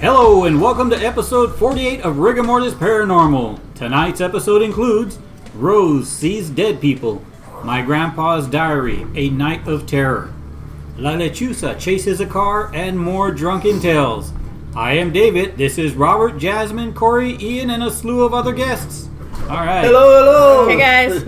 Hello and welcome to episode 48 of Rigor Mortis Paranormal. Tonight's episode includes Rose Sees Dead People, My Grandpa's Diary, A Night of Terror, Lechuza Chases a Car, and more drunken tales. I am David, this is Robert, Jasmine, Kory, Ian, and a slew of other guests. Alright. Hello! Hey guys!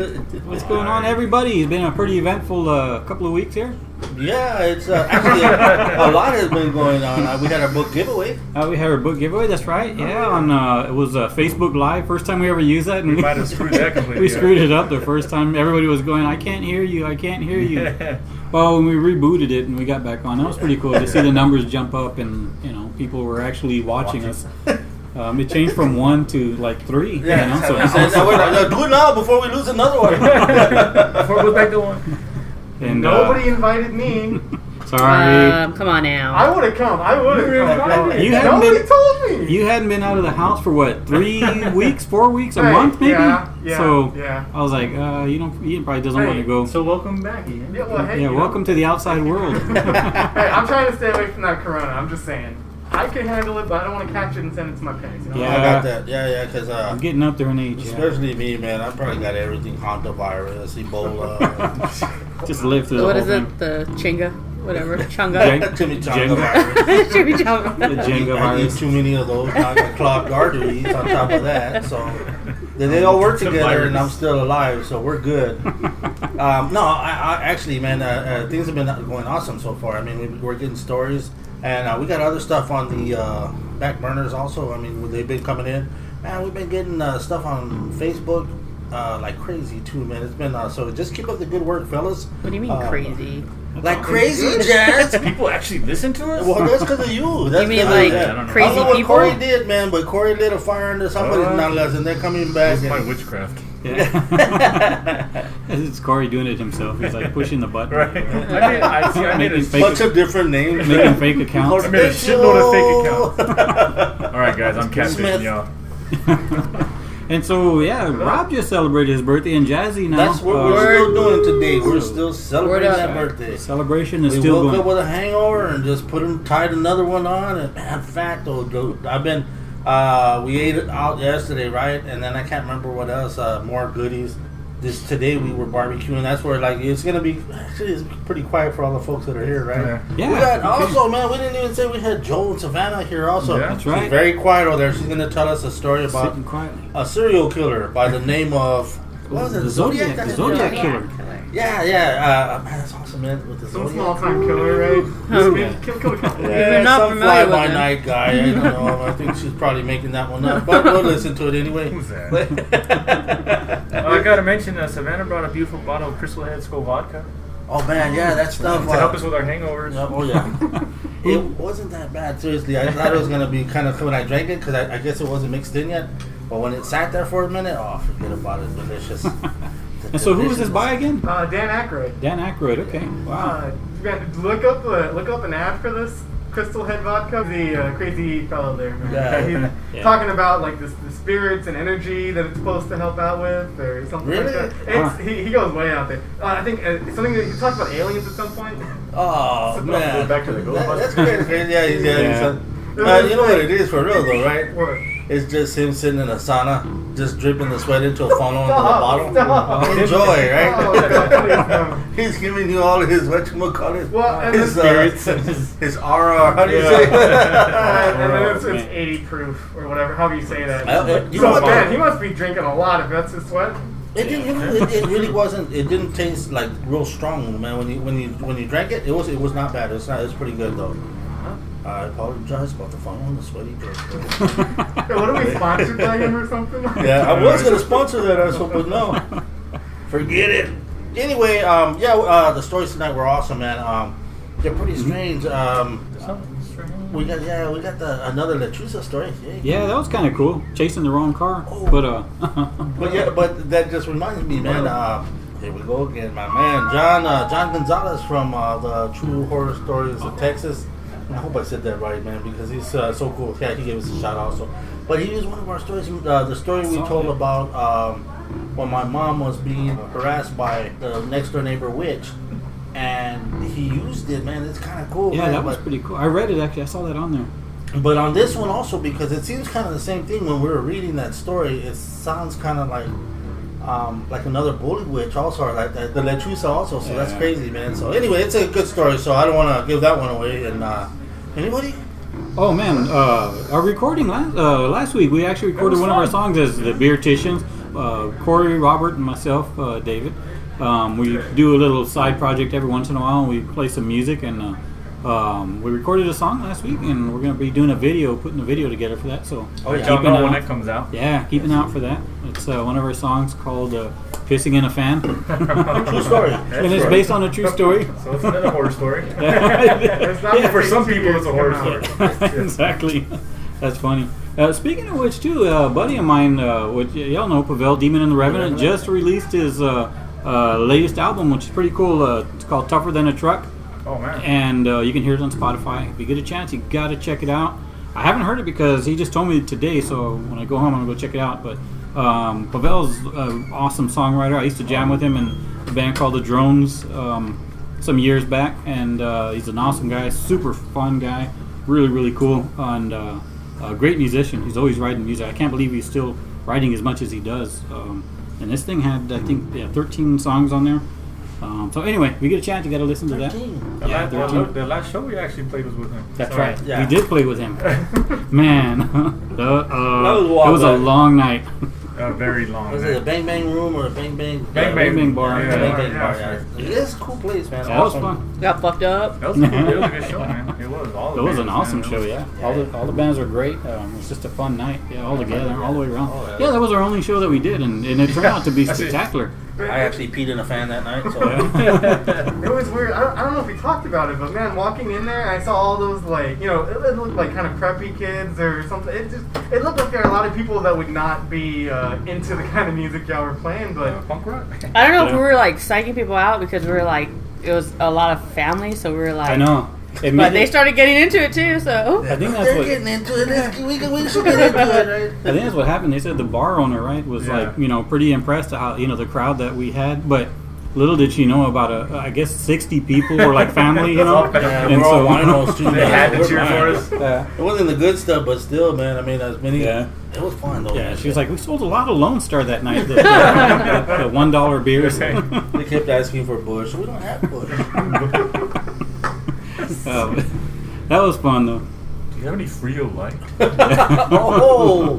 What's going on, everybody? It's been a pretty eventful couple of weeks here. Yeah, it's actually a lot has been going on. We had our book giveaway. We had our book giveaway, that's right. Yeah, on it was Facebook Live, first time we ever used that. And we might have screwed that completely. We screwed it up the first time. Everybody was going, I can't hear you, I can't hear you. Yeah. Well, when we rebooted it and we got back on, that was pretty cool to see the numbers jump up and, people were actually watching us. It changed from 1 to like 3. Yeah, So we're like, do it now before we lose another one. Before we go back to 1. And nobody invited me. Sorry. Come on now. I would have come. Nobody told me. You hadn't been out of the house for what, 3 weeks, 4 weeks, a month maybe? Yeah. So I was like, Ian probably doesn't want to go. So welcome back, Ian. Welcome to the outside world. Hey, I'm trying to stay away from that corona. I'm just saying. I can handle it, but I don't want to catch it and send it to my parents. You know? Yeah. I got that. Yeah, because I'm getting up there in age. Especially me, man. I probably got everything: hantavirus, Ebola. Just live through the What whole is thing. it? The Chinga? Whatever. Chunga? Chimichanga virus. Chimichanga. The Jenga I eat virus. too many of those. Now I got clogged arteries on top of that. So they all work together, and I'm still alive. So we're good. No, I actually, man, things have been going awesome so far. I mean, we're getting stories. And we got other stuff on the back burners also. I mean, they've been coming in. Man, we've been getting stuff on Facebook like crazy too, man. It's been so just keep up the good work, fellas. What do you mean crazy? Like crazy, Jazz? People actually listen to us? Well, that's because of you. That's You mean 'cause like I don't know. crazy I don't know people? what Kory did, man, but Kory lit a fire under somebody's nonetheless, and they're coming back. That's my witchcraft. Yeah. It's Kory doing it himself. He's like pushing the button. Right. I made a Bunch of different names. Making fake accounts. I made a shitload of fake accounts. Alright, guys, I'm catfishing y'all. And so, Rob just celebrated his birthday, and Jazzy now. That's what we're still doing today. We're still celebrating that birthday. The celebration is We still woke going. up with a hangover and just tied another one on. And man, fact though, dude, I've been. We ate it out yesterday, right? And then I can't remember what else. More goodies. Today we were barbecuing. That's where it's gonna be. Actually, it's pretty quiet for all the folks that are here, right? Yeah. We got also, man. We didn't even say we had Joel and Savannah here also. Yeah, that's right. She's very quiet over there. She's gonna tell us a story about Sitting quietly. a serial killer by the name of what was it? The Zodiac. That's The it? Zodiac Yeah. Killer. Yeah. Man, that's awesome, man. With the Some Zodiac. small-time killer, right? Kill. Yeah, not some familiar with fly-by-night guy. I don't know. I think she's probably making that one up. But we'll listen to it anyway. Who's that? I gotta mention, Savannah brought a beautiful bottle of Crystal Head Skull vodka Oh, man, yeah, that stuff. to help us with our hangovers. Oh, yeah. It wasn't that bad, seriously. I thought it was going to be kind of when I drank it, because I guess it wasn't mixed in yet. But when it sat there for a minute, forget about it. Delicious. And so, who was this by again? Dan Aykroyd. Dan Aykroyd. Okay. Wow. Look up an ad for this Crystal Head vodka. The crazy fellow there, man. Yeah. He's talking about like the spirits and energy that it's supposed to help out with, or something Really? like that. He goes way out there. I think something that he talked about aliens at some point. Oh, man. Back to the Ghostbusters. That's crazy. Yeah, you know what it is for real, though, right? What? It's just him sitting in a sauna, just dripping the sweat into a funnel into the bottle. Stop. Enjoy, right? Oh, He's giving you all his whatchamacallit. well, and His then, his aura. How do you Yeah. say? and then it's 80 proof or whatever, however you say that. You know So what? man, he must be drinking a lot if that's his sweat. It really wasn't. It didn't taste like real strong, man. When you drank it, it was not bad. It's pretty good though. I apologize about the funnel and the sweaty drink. What are we sponsored by him or something? Yeah, I was gonna sponsor that asshole, but no. Forget it. Anyway, the stories tonight were awesome, man. They're pretty strange. We got another Lechuza story. Yay. Yeah, that was kind of cool. Chasing the wrong car, Oh. But that just reminds me, man. Here we go again, my man, John Gonzalez from the True Horror Stories of Texas. I hope I said that right, man, because he's so cool. Yeah, he gave us a shout also. But he was one of our stories. The story we told about when my mom was being harassed by the next door neighbor witch, and he used it, man. It's kind of cool. Yeah, man, that was pretty cool. I read it actually. I saw that on there. But on this one also, because it seems kind of the same thing when we were reading that story, it sounds kind of like another bully witch also, or like the Lechuza also. So that's crazy, man. So anyway, it's a good story. So I don't want to give that one away. And anybody? Oh man, our recording last week, we actually recorded one of our songs as the Beerticians. Kory, Robert, and myself, David. We do a little side project every once in a while. And we play some music, and we recorded a song last week, and we're going to be doing putting a video together for that. So y'all know when it comes out. Yeah, keep an eye out for that. It's one of our songs called "Pissing in a Fan." True story. And it's based on a true story. So it's not a horror story. It's not For some people, it's a horror story. Exactly. That's funny. Speaking of which, too, a buddy of mine, which y'all know, Pavel, Demon and the Revenant, just released his latest album, which is pretty cool. It's called Tougher Than a Truck. Oh, man. And you can hear it on Spotify. If you get a chance, you got to check it out. I haven't heard it because he just told me today, so when I go home, I'm going to go check it out. But Pavel's an awesome songwriter. I used to jam with him in a band called The Drones some years back, and he's an awesome guy, super fun guy, really, really cool, and a great musician. He's always writing music. I can't believe he's still writing as much as he does. And this thing had, I think, 13 songs on there. So anyway, if you get a chance, you got to listen to that. 13. Yeah, 13. The last show we actually played was with him. That's So, right. Yeah. We did play with him. Man, it was a back. long night. Very long. Was man. it a Bang Bang Room or a Bang Bang? Bang Bang Bang Bar. Yeah, Bang Bang yeah, Bar, sure. yeah. It's a cool place, man. That was Awesome. fun. Got fucked up. That was cool. It was a good show, man. It was. All the It was an bands, awesome man. show, yeah. All the bands were great. It was just a fun night, all together, all the way around. Oh, Yeah, that was our only show that we did, and it turned out to be That's it. spectacular. I actually peed in a fan that night, so It was weird. I don't know if we talked about it, but man, walking in there, I saw all those it looked like kind of preppy kids or something. It looked like there are a lot of people that would not be into the kind of music y'all were playing, but Punk rock. I don't know if we were like psyching people out because we were like, it was a lot of family, so we were like. I know. But they started getting into it too, so. I think that's they're what. getting into it. We should get into it, right? I think that's what happened. They said the bar owner, right, was Yeah. like, pretty impressed at how, the crowd that we had. But little did she know about I guess 60 people were like family, Yeah, And we're all so- winos too. They man. had to We're cheer for winos. us. It wasn't the good stuff, but still, man. I mean, as many. Yeah. It was fun though. Yeah, man. she was like, we sold a lot of Lone Star that night. The $1 beers. Okay. They kept asking for Bush, so we don't have Bush. That was fun, though. Do you have any Frio light? Oh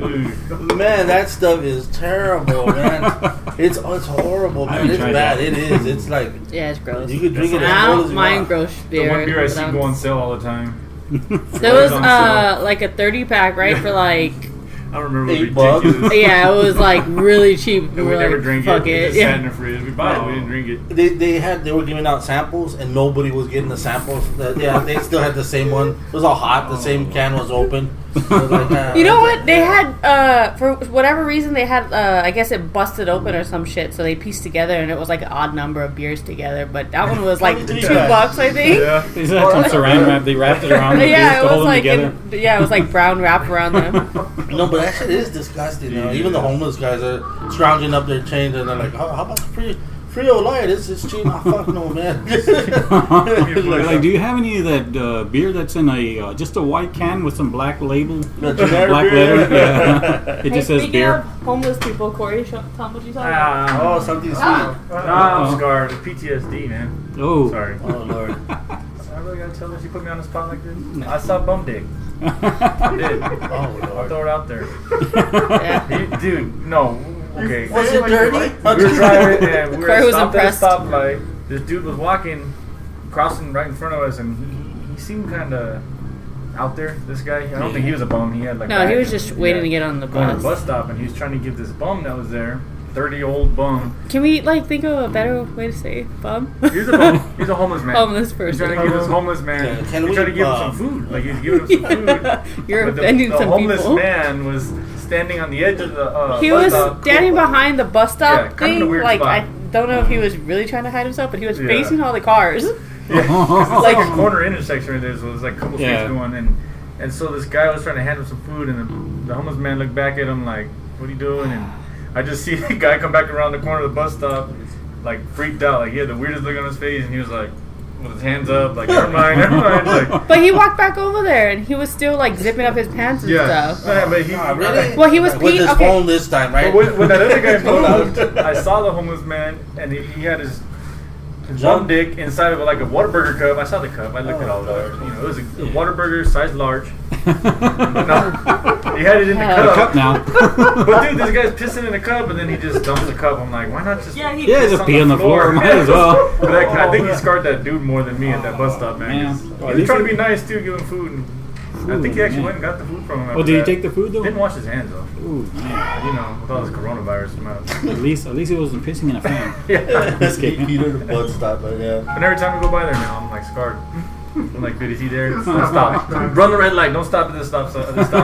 man, that stuff is terrible, man. It's horrible, I man. haven't It's tried bad. that. It is. It's like Yeah, it's gross. you could drink it I as cold as don't you mind want. gross The beer. one beer I but see I'm- go on sale all the time. There was on sale. like a 30-pack, right, for like. I don't remember. $8 Ridiculous. Yeah, it was like really cheap. And We we were never like, drink fuck it. it. It just Yeah. sat in the fridge. We bought it. We didn't drink it. They were giving out samples and nobody was getting the samples. Yeah, they still had the same one. It was all hot. The same can was open. It was like, You know what? They had, for whatever reason, they had, I guess it busted open or some shit, so they pieced together, and it was like an odd number of beers together, but that one was like $2, I think. Yeah. They said some saran wrap. They wrapped it around the beers Yeah, to it was hold them like together. it was like brown wrap around them. No, but that shit is disgusting. You know? Even the homeless guys are scrounging up their change and they're like, how about the Frio Light? It's cheap. Oh, fuck no, man. Like, do you have any of that beer that's in a just a white can with some black label, The generic black beer? letter? Yeah. It just says Speaking beer. of homeless people, Corey, tell them what you talking about. Oh, something sweet. I'm scarred. PTSD, man. Oh, Sorry. Oh, Lord. I really gotta tell her she put me on the spot like this. I saw bum dick. I did. Oh, I'll Lord. throw it out there. Yeah. Dude, no. Okay. Was it dirty? We were driving and we Corey were was stopped impressed. at a stoplight. This dude was walking, crossing right in front of us, and he seemed kind of out there. This guy, I don't think he was a bum. He had like No, he was bags. just waiting to Yeah. get on the Going to bus. the bus stop, and he was trying to give this bum that was there, 30-old bum. Can we think of a better way to say bum? He's a bum. He's a homeless man. Homeless He's person. trying to give this homeless man. Yeah, can he's we, trying to give him some food. Like he's giving him some food. You're But offending the some homeless people. man was standing on the edge of the He bus was stop. standing behind the bus stop Yeah, kind of in a thing. weird Like, spot. I don't know if he was really trying to hide himself, but he was Yeah. facing all the cars. Yeah, 'cause it's like a corner intersection right there, so there's like a couple Yeah. streets going, and so this guy was trying to hand him some food, and the homeless man looked back at him like, "What are you doing?" And I just see the guy come back around the corner of the bus stop, like freaked out, like he had the weirdest look on his face, and he was like, with his hands up, like, never mind. Like, But he walked back over there, and he was still like zipping up his pants and stuff. Man, but he Really? Well, he was with his okay. phone this time, right? But when that other guy moved, I saw the homeless man, and he had his one dick inside of like a Whataburger cup. I saw the cup. I looked at all of it. You know, it was a Whataburger size large. No, he had it in the The cup. cup now. But dude, this guy's pissing in the cup, and then he just dumps the cup. I'm like, why not just Yeah, just pee on the floor. Might as well. But I think he scarred that dude more than me at that bus stop, man. Yeah. 'Cause Well, he at was least trying to he- be nice too, give him food. And I think he actually went and got the food from him. Well, after did he that. take the food though? Didn't wash his hands though. Ooh, man. You know, with all this coronavirus come out. At least he wasn't pissing in a fan. Yeah. Peter the bus stop, but yeah. And every time we go by there now, I'm like scarred. I'm like, dude, is he there? Don't stop. Run the red light. Don't stop at this stop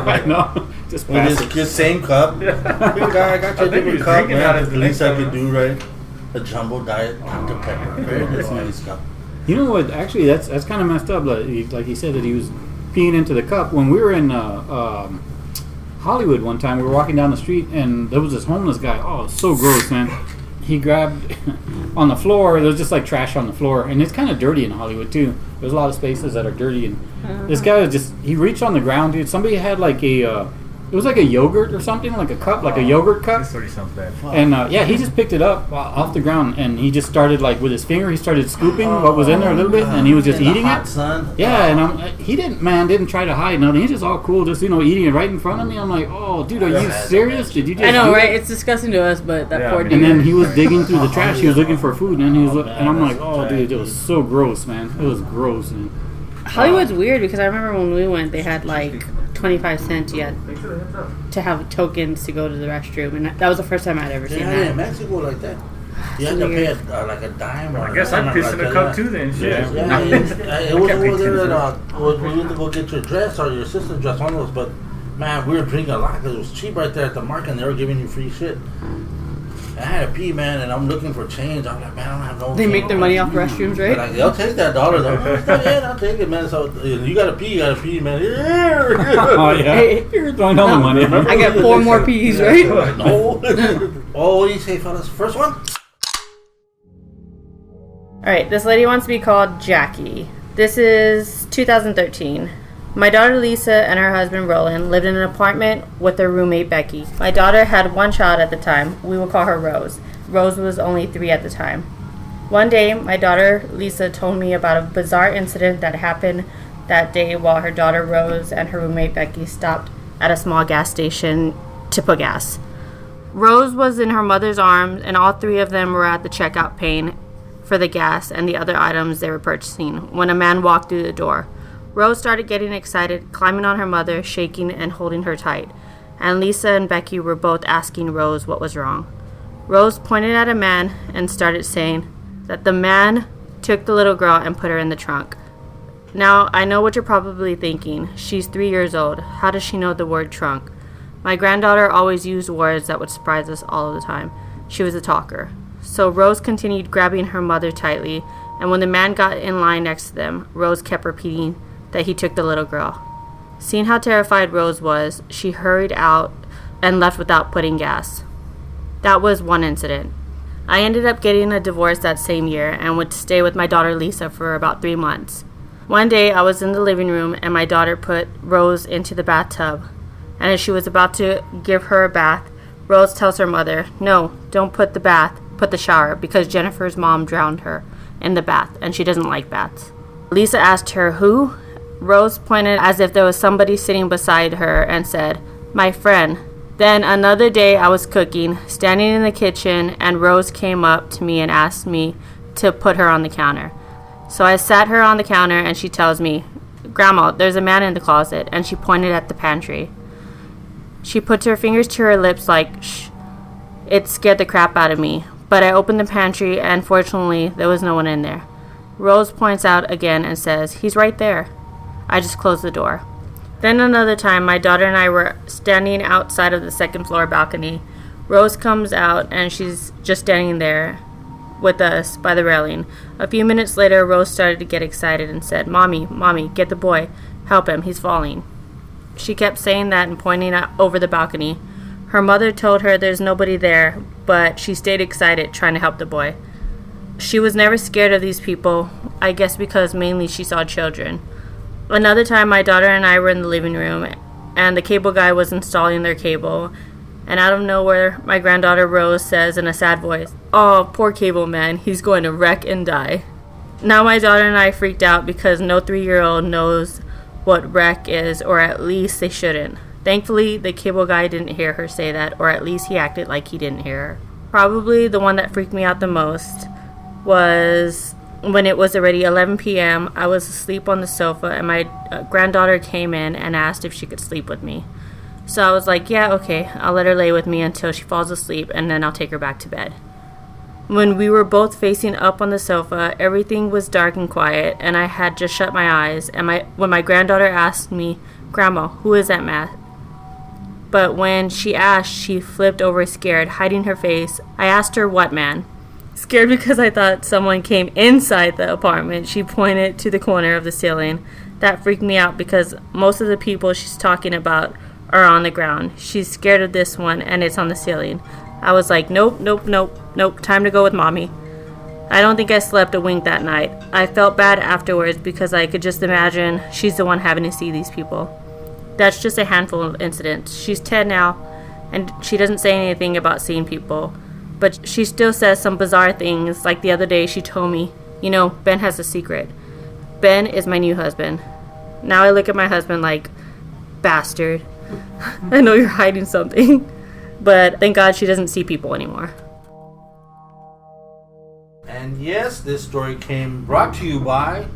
light. No, just With pass this it. same cup. Yeah. Big guy, I got you I a think he different was cup, drinking out man. of The the least I next could do, right? A jumbo diet Dr. Pepper. Very nice cup. You know what? Actually, that's kind of messed up. Like he said that he was peeing into the cup. When we were in Hollywood one time, we were walking down the street, and there was this homeless guy. Oh, it was so gross, man. He grabbed on the floor. There was just like trash on the floor, and it's kind of dirty in Hollywood too. There's a lot of spaces that are dirty, and this guy was he reached on the ground, dude. Somebody had like it was like a yogurt or something, like a cup, like a yogurt cup. This already sounds bad. And yeah, he just picked it up off the ground, and he just started like with his finger. He started scooping what was in there a little bit, and he was just In the eating hot it. sun. Yeah, and he didn't try to hide nothing. He's just all cool, just eating it right in front of me. I'm like, oh, dude, are you serious? Did you just? I know, do right? that? It's disgusting to us, but that Yeah, poor I mean- dude. And then he was digging through the trash. He was looking for food, and and I'm like, oh, dude, it was so gross, man. It was gross, man. Hollywood's weird because I remember when we went, they had like 25 cents yet Thanks for the heads up. to have tokens to go to the restroom, and that was the first time I'd ever seen Yeah, that. in Mexico like that. You had to pay like a dime. Or I guess I'm pissing a cup too then. Shit. Yeah, it was can't pay over there 10 that we went to go get your dress or your sister's dress, one of those. But man, we were drinking a lot because it was cheap right there at the market, and they were giving you free shit. I had to pee, man, and I'm looking for change. I'm like, man, I don't have no. They make their money off restrooms, But right? like, they'll take that $1 though. Yeah, I'll take it, man. So you gotta pee, man. Oh yeah, you're throwing all the money. I got 4 more P's, right? No. Oh, what do you say, fellas? First one. Alright, this lady wants to be called Jackie. This is 2013. My daughter Lisa and her husband Roland lived in an apartment with their roommate Becky. My daughter had 1 child at the time. We will call her Rose. Rose was only 3 at the time. One day, my daughter Lisa told me about a bizarre incident that happened that day while her daughter Rose and her roommate Becky stopped at a small gas station to put gas. Rose was in her mother's arms, and all 3 of them were at the checkout pane for the gas and the other items they were purchasing when a man walked through the door. Rose started getting excited, climbing on her mother, shaking and holding her tight, and Lisa and Becky were both asking Rose what was wrong. Rose pointed at a man and started saying that the man took the little girl and put her in the trunk. Now, I know what you're probably thinking. She's 3 years old. How does she know the word trunk? My granddaughter always used words that would surprise us all of the time. She was a talker. So Rose continued grabbing her mother tightly, and when the man got in line next to them, Rose kept repeating that he took the little girl. Seeing how terrified Rose was, she hurried out and left without putting gas. That was one incident. I ended up getting a divorce that same year and would stay with my daughter Lisa for about 3 months. One day I was in the living room and my daughter put Rose into the bathtub, and as she was about to give her a bath, Rose tells her mother, "No, don't put the bath, put the shower," because Jennifer's mom drowned her in the bath and she doesn't like baths. Lisa asked her, "Who?" Rose pointed as if there was somebody sitting beside her and said, "My friend." Then another day I was cooking, standing in the kitchen, and Rose came up to me and asked me to put her on the counter. So I sat her on the counter and she tells me, "Grandma, there's a man in the closet," and she pointed at the pantry. She put her fingers to her lips like, "Shh." It scared the crap out of me, but I opened the pantry and fortunately there was no one in there. Rose points out again and says, "He's right there." I just closed the door. Then another time, my daughter and I were standing outside of the second floor balcony. Rose comes out and she's just standing there with us by the railing. A few minutes later, Rose started to get excited and said, Mommy, get the boy. Help him, he's falling." She kept saying that and pointing out over the balcony. Her mother told her there's nobody there, but she stayed excited trying to help the boy. She was never scared of these people, I guess because mainly she saw children. Another time, my daughter and I were in the living room, and the cable guy was installing their cable, and out of nowhere, my granddaughter Rose says in a sad voice, "Oh, poor cable man, he's going to wreck and die." Now my daughter and I freaked out because no 3-year-old knows what wreck is, or at least they shouldn't. Thankfully, the cable guy didn't hear her say that, or at least he acted like he didn't hear her. Probably the one that freaked me out the most was when it was already 11 p.m. I was asleep on the sofa, and my granddaughter came in and asked if she could sleep with me. So I was like, yeah, okay, I'll let her lay with me until she falls asleep, and then I'll take her back to bed. When we were both facing up on the sofa, everything was dark and quiet, and I had just shut my eyes, and when my granddaughter asked me, "Grandma, who is that man?" But when she asked, she flipped over scared, hiding her face. I asked her, "What man?" Scared because I thought someone came inside the apartment, she pointed to the corner of the ceiling. That freaked me out because most of the people she's talking about are on the ground. She's scared of this one, and it's on the ceiling. I was like, nope, time to go with mommy. I don't think I slept a wink that night. I felt bad afterwards because I could just imagine she's the one having to see these people. That's just a handful of incidents. She's 10 now, and she doesn't say anything about seeing people. But she still says some bizarre things, like the other day she told me, Ben has a secret. Ben is my new husband. Now I look at my husband like, bastard. I know you're hiding something. But thank God she doesn't see people anymore. And yes, this story came brought to you by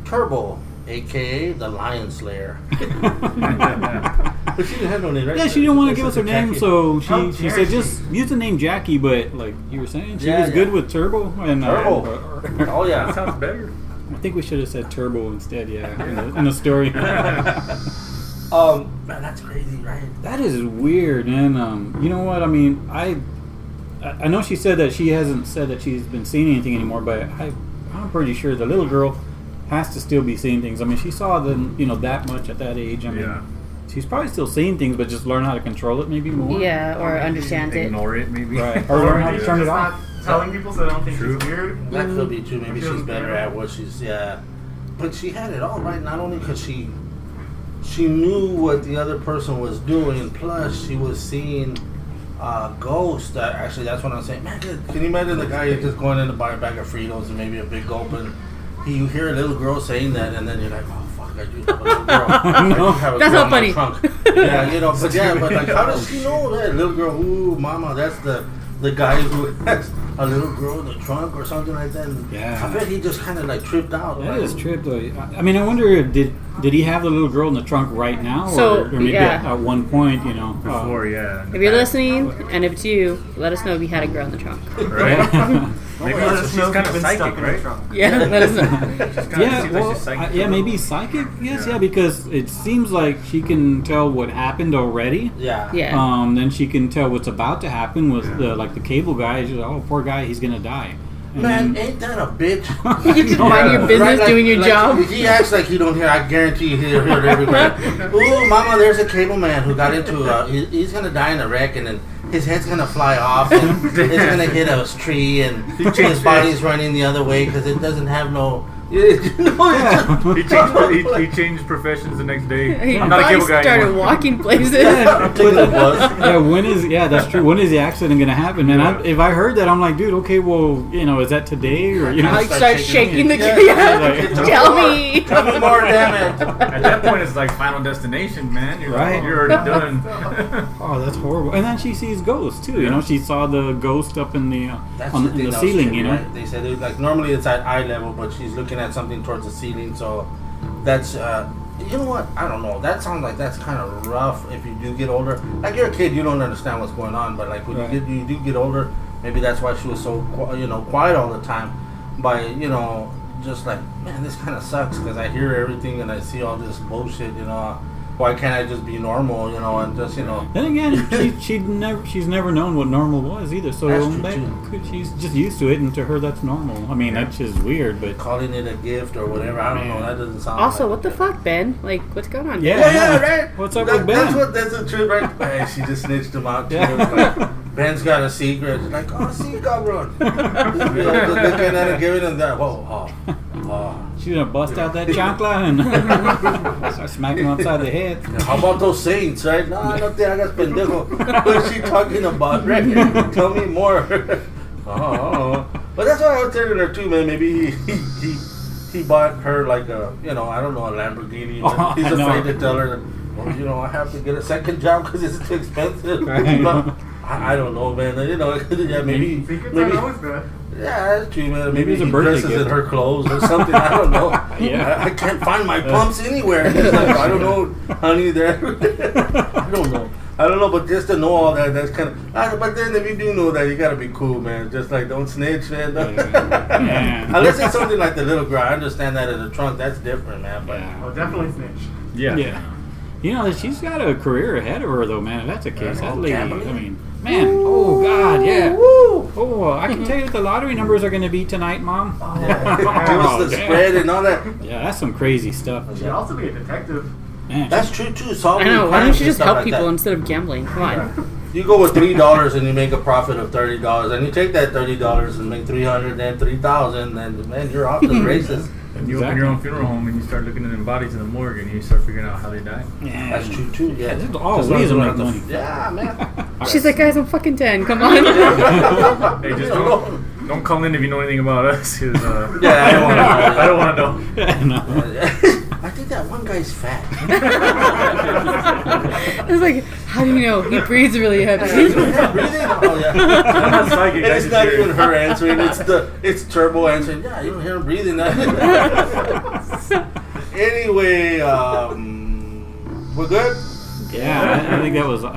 Turbo, a.k.a. the Lion Slayer. But she didn't have no name, right? Yeah, she didn't want to give us her name, Jackie. so she said just use the name Jackie, but like you were saying, she was good with Turbo. And, Turbo. Oh, yeah. That sounds better. I think we should have said Turbo instead, in the story. Man, that's crazy, right? That is weird, and you know what? I mean, I know she said that she hasn't said that she's been seeing anything anymore, but I'm pretty sure the little girl has to still be seeing things. I mean, she saw them, that much at that age. I mean, she's probably still seeing things, but just learn how to control it maybe more. Yeah, or understand it. Ignore it, maybe. Right. Or learn how to turn it Not off. telling people so they don't think she's weird. That could be too. Maybe she's Feels better weird. at what she's. Yeah, but she had it all right. Not only because she knew what the other person was doing, plus she was seeing ghosts. Actually, that's what I'm saying. Man, can you imagine the guy who's just going in to buy a bag of Fritos and maybe a big gulp, and you hear a little girl saying that, and then you're like, oh fuck, I do have a little girl. I do have a That's girl not in my funny. trunk. But like, how does she know that little girl? Ooh, mama, that's the guy who has a little girl in the trunk or something like that. And Yeah. I bet he just kind of like tripped out. That right? is tripped. I mean, I wonder if did he have the little girl in the trunk right now, So, or maybe yeah. at one point, Before, yeah. If you're listening, and if it's you, let us know if you had a girl in the trunk. Right? Maybe Let us she's know if kind you've of been stuck psychic, in right? the trunk. Yeah, let us know. Yeah, well, maybe psychic. Yes, yeah, because it seems like she can tell what happened already. Yeah. Yeah. Then she can tell what's about to happen with the cable guy. She's like, oh, poor guy, he's gonna die. And Man, then- ain't that a bitch? You just mind your business, Right, like- doing your like, job. He acts like he don't hear. I guarantee you he'll hear it everywhere. Ooh, mama, there's a cable man who got into he's gonna die in a wreck, and then his head's gonna fly off, and it's gonna hit a tree, and his body's running the other way because it doesn't have no. He changed professions the next day. He I'm not a probably cable guy started anymore. walking places. I'm thinking it was. that's true. When is the accident gonna happen? And if I heard that, I'm like, dude, okay, well, is that today or Like Start start shaking shaking the Yeah. Tell me. Tell me more, damn it. At that point, it's like Final Destination, man. Right. You're already done. Oh, that's horrible. And then she sees ghosts too. She saw the ghost up in the That's on the in thing the that was ceiling. trippy, right? They said it, like normally it's at eye level, but she's looking at something towards the ceiling. So that's you know what? I don't know. That sounds like that's kind of rough if you do get older. Like you're a kid, you don't understand what's going on, but like when you do get older, maybe that's why she was so quiet all the time. By just like, man, this kind of sucks because I hear everything and I see all this bullshit. Why can't I just be normal? And just Then again, she's never known what normal was either. So That's true, she's just used to it, and to her that's normal. I mean, that's just weird, but calling it a gift or whatever. I don't know. That doesn't sound. Also, like what the fuck, Ben? Like, what's going on? Yeah. Right. What's up with Ben? That's the truth, right? Hey, she just snitched him out too. Yeah. Ben's got a secret. It's like, oh, see, cabrón. Looking at it, giving him that. Whoa, She's gonna bust out that chancla and start smacking him upside the head. How about those saints, right? No, I don't think I got pendejo. What is she talking about, right? Tell me more. But that's what I was telling her too, man. Maybe he bought her like a, I don't know, a Lamborghini. He's afraid to tell her, I have to get a second job because it's too expensive. I don't know, man. Yeah, maybe. Secrets are always good. Yeah, that's true, man. Maybe it's a he birthday dresses gift. in her clothes or something. I don't know. Yeah. I can't find my pumps anywhere. It's like, I don't know, honey. There. I don't know, but just to know all that, that's kind of. But then, if you do know that, you gotta be cool, man. Just like don't snitch, man. Yeah. Unless it's something like the little girl, I understand that in the trunk. That's different, man. But Oh, definitely snitch. Yeah. She's got a career ahead of her, though, man. If that's the case, that lady. gambling? I mean, man. Oh God, yeah. Woo! Oh, I can tell you what the lottery numbers are going to be tonight, Mom. Yeah. Give us the damn. spread and all that. Yeah, that's some crazy stuff. She could also be a detective. Man, That's true too. I Solving know. Why don't crimes you and just stuff help like people that. instead of gambling? Come on. You go with $3 and you make a profit of $30, and you take that $30 and make $300, then $3,000, then man, you're off to the races. And you open your own funeral home and you start looking at them bodies in the morgue and you start figuring out how they died. yeah. That's true too. Yeah, There's always Just a like make money. Yeah, man. She's like, guys, I'm fucking 10. Come on. Hey, just don't call in if you know anything about us. 'Cause, Yeah, I don't want to. I don't want to know. Yeah, no. I think that one guy's fat. I was like, how do you know? He breathes really heavy. Breathing? Oh yeah. I'm not psychic. And I it's just not hear even it. her answering. It's Turbo answering. Yeah, you don't hear him breathing. Anyway, we're good. Yeah, I think that was an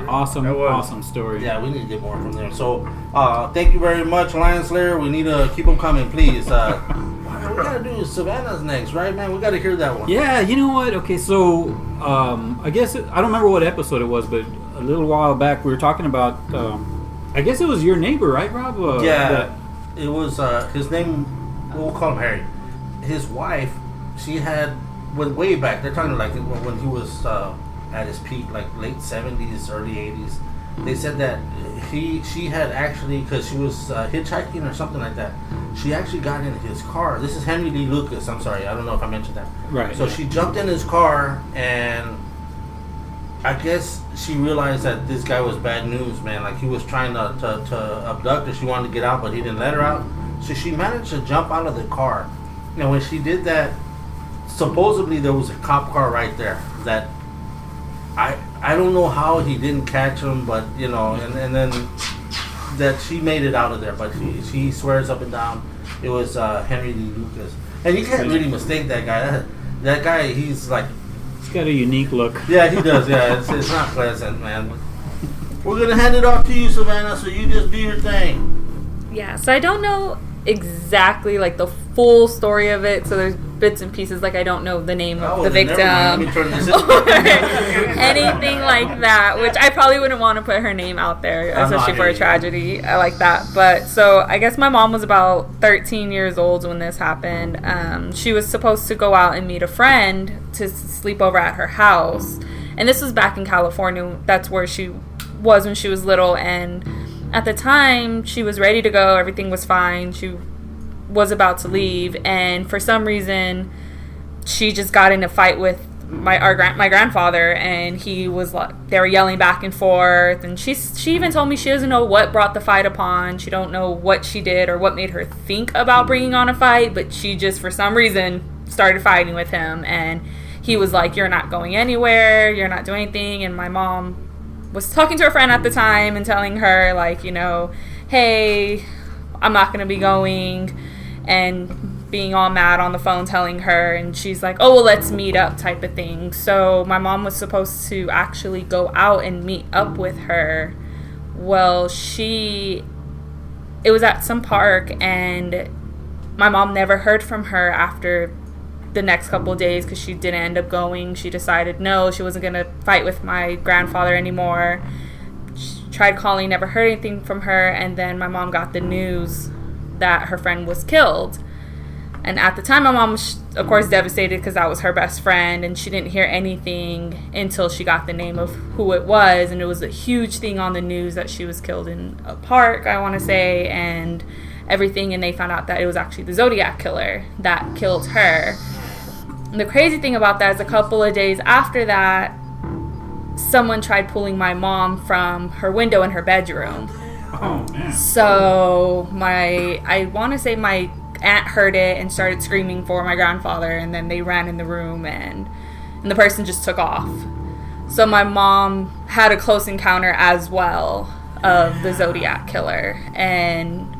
awesome, That was. awesome story. Yeah, we need to get more from there. So, thank you very much, Lion Slayer. We need to keep them coming, please. What we gotta do is Savannah's next, right, man? We gotta hear that one. Yeah, you know what? Okay, so I guess I don't remember what episode it was, but a little while back we were talking about. I guess it was your neighbor, right, Rob? It was his name. We'll call him Harry. His wife, she had went way back. They're talking like when he was at his peak, like late 70s, early 80s. They said that she had actually, because she was hitchhiking or something like that, she actually got in his car. This is Henry Lee Lucas. I'm sorry, I don't know if I mentioned that. Right. So she jumped in his car, and I guess she realized that this guy was bad news, man. Like he was trying to abduct her. She wanted to get out, but he didn't let her out. So she managed to jump out of the car. And when she did that, supposedly there was a cop car right there that I don't know how he didn't catch him, but and then that she made it out of there, but she swears up and down it was Henry Lee Lucas, and you can't really mistake that guy. That guy, he's like, He's got a unique look. yeah, he does. Yeah, it's not pleasant, man. We're gonna hand it off to you, Savannah. So you just do your thing. Yeah, so I don't know exactly like the full story of it, so there's bits and pieces, like I don't know the name of the then never mind. Let me victim turn this or anything like that, which I probably wouldn't want to put her name out there, especially for a tragedy like that. But so I guess my mom was about 13 years old when this happened. She was supposed to go out and meet a friend to sleep over at her house, and this was back in California. That's where she was when she was little, and at the time she was ready to go, everything was fine, she was about to leave, and for some reason she just got in a fight with my grandfather, and he was like, they were yelling back and forth, and she even told me she doesn't know what brought the fight upon. She don't know what she did or what made her think about bringing on a fight, but she just for some reason started fighting with him, and he was like, you're not going anywhere, you're not doing anything. And my mom was talking to her friend at the time and telling her, like, hey, I'm not going to be going, and being all mad on the phone telling her, and she's like, oh, well, let's meet up type of thing. So my mom was supposed to actually go out and meet up with her. Well, it was at some park, and my mom never heard from her after the next couple of days because she didn't end up going. She decided no, she wasn't going to fight with my grandfather anymore. She tried calling, never heard anything from her, and then my mom got the news that her friend was killed. And at the time, my mom was, of course, devastated because that was her best friend, and she didn't hear anything until she got the name of who it was, and it was a huge thing on the news that she was killed in a park, I want to say, and everything, and they found out that it was actually the Zodiac killer that killed her. And the crazy thing about that is a couple of days after that, someone tried pulling my mom from her window in her bedroom. Oh, man. So I want to say my aunt heard it and started screaming for my grandfather, and then they ran in the room, and the person just took off. So my mom had a close encounter as well of the Zodiac killer, and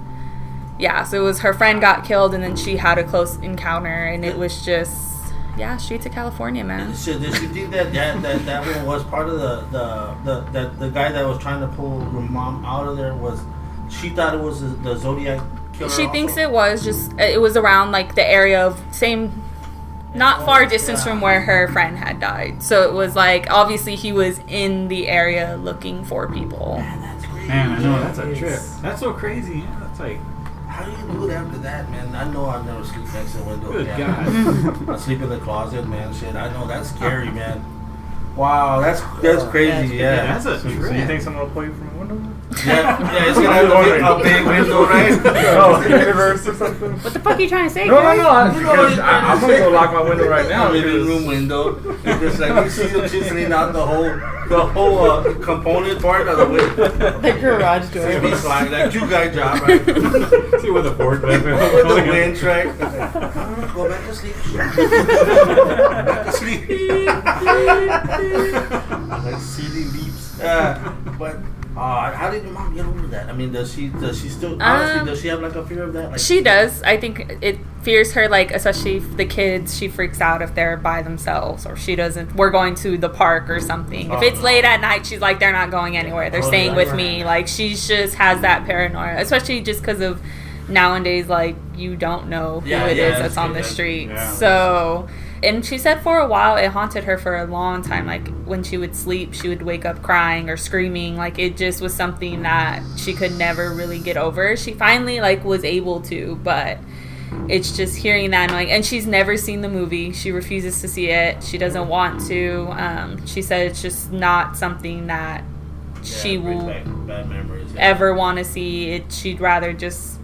yeah, so it was her friend got killed, and then she had a close encounter, and it was just streets of California, man. So did you think that one was part of the guy that was trying to pull your mom out of there? Was she thought it was the Zodiac killer? She thinks it was around like the area of not far distance from where her friend had died. So it was like obviously he was in the area looking for people. Man, that's crazy. Man, I know, that's a trip. That's so crazy. Yeah, that's like... How do you do it after that, man? I know I've never sleep next to the window. Good God. I sleep in the closet, man. Shit, I know that's scary, man. Wow, that's crazy. Yeah, that's a trip. So you think someone will pull you from a window? Yeah, it's gonna have a big window, right? Oh, universe or something. What the fuck are you trying to say? No. Kory? I'm gonna go lock my window right now. Living room window. And just like you see them chiseling out the whole component part of the window. The garage door. It'd be sliding that 2-guy job, right? See with a fork. With the winch, right? Go back to sleep. Back to sleep. Like CD beeps. But how did your mom get over that? I mean, does she still honestly does she have like a fear of that? Like, she does. I think it fears her, like especially the kids. She freaks out if they're by themselves or she doesn't. We're going to the park or something. If it's late at night, she's like, they're not going anywhere. They're staying with me. Like she just has that paranoia, especially just because of nowadays. Like you don't know who it is that's on the street. Yeah. So. And she said for a while it haunted her for a long time. Like when she would sleep, she would wake up crying or screaming. Like it just was something that she could never really get over. She finally like was able to, but it's just hearing that and like. And she's never seen the movie. She refuses to see it. She doesn't want to. She said it's just not something that she will bad memories, ever want to see. She'd rather just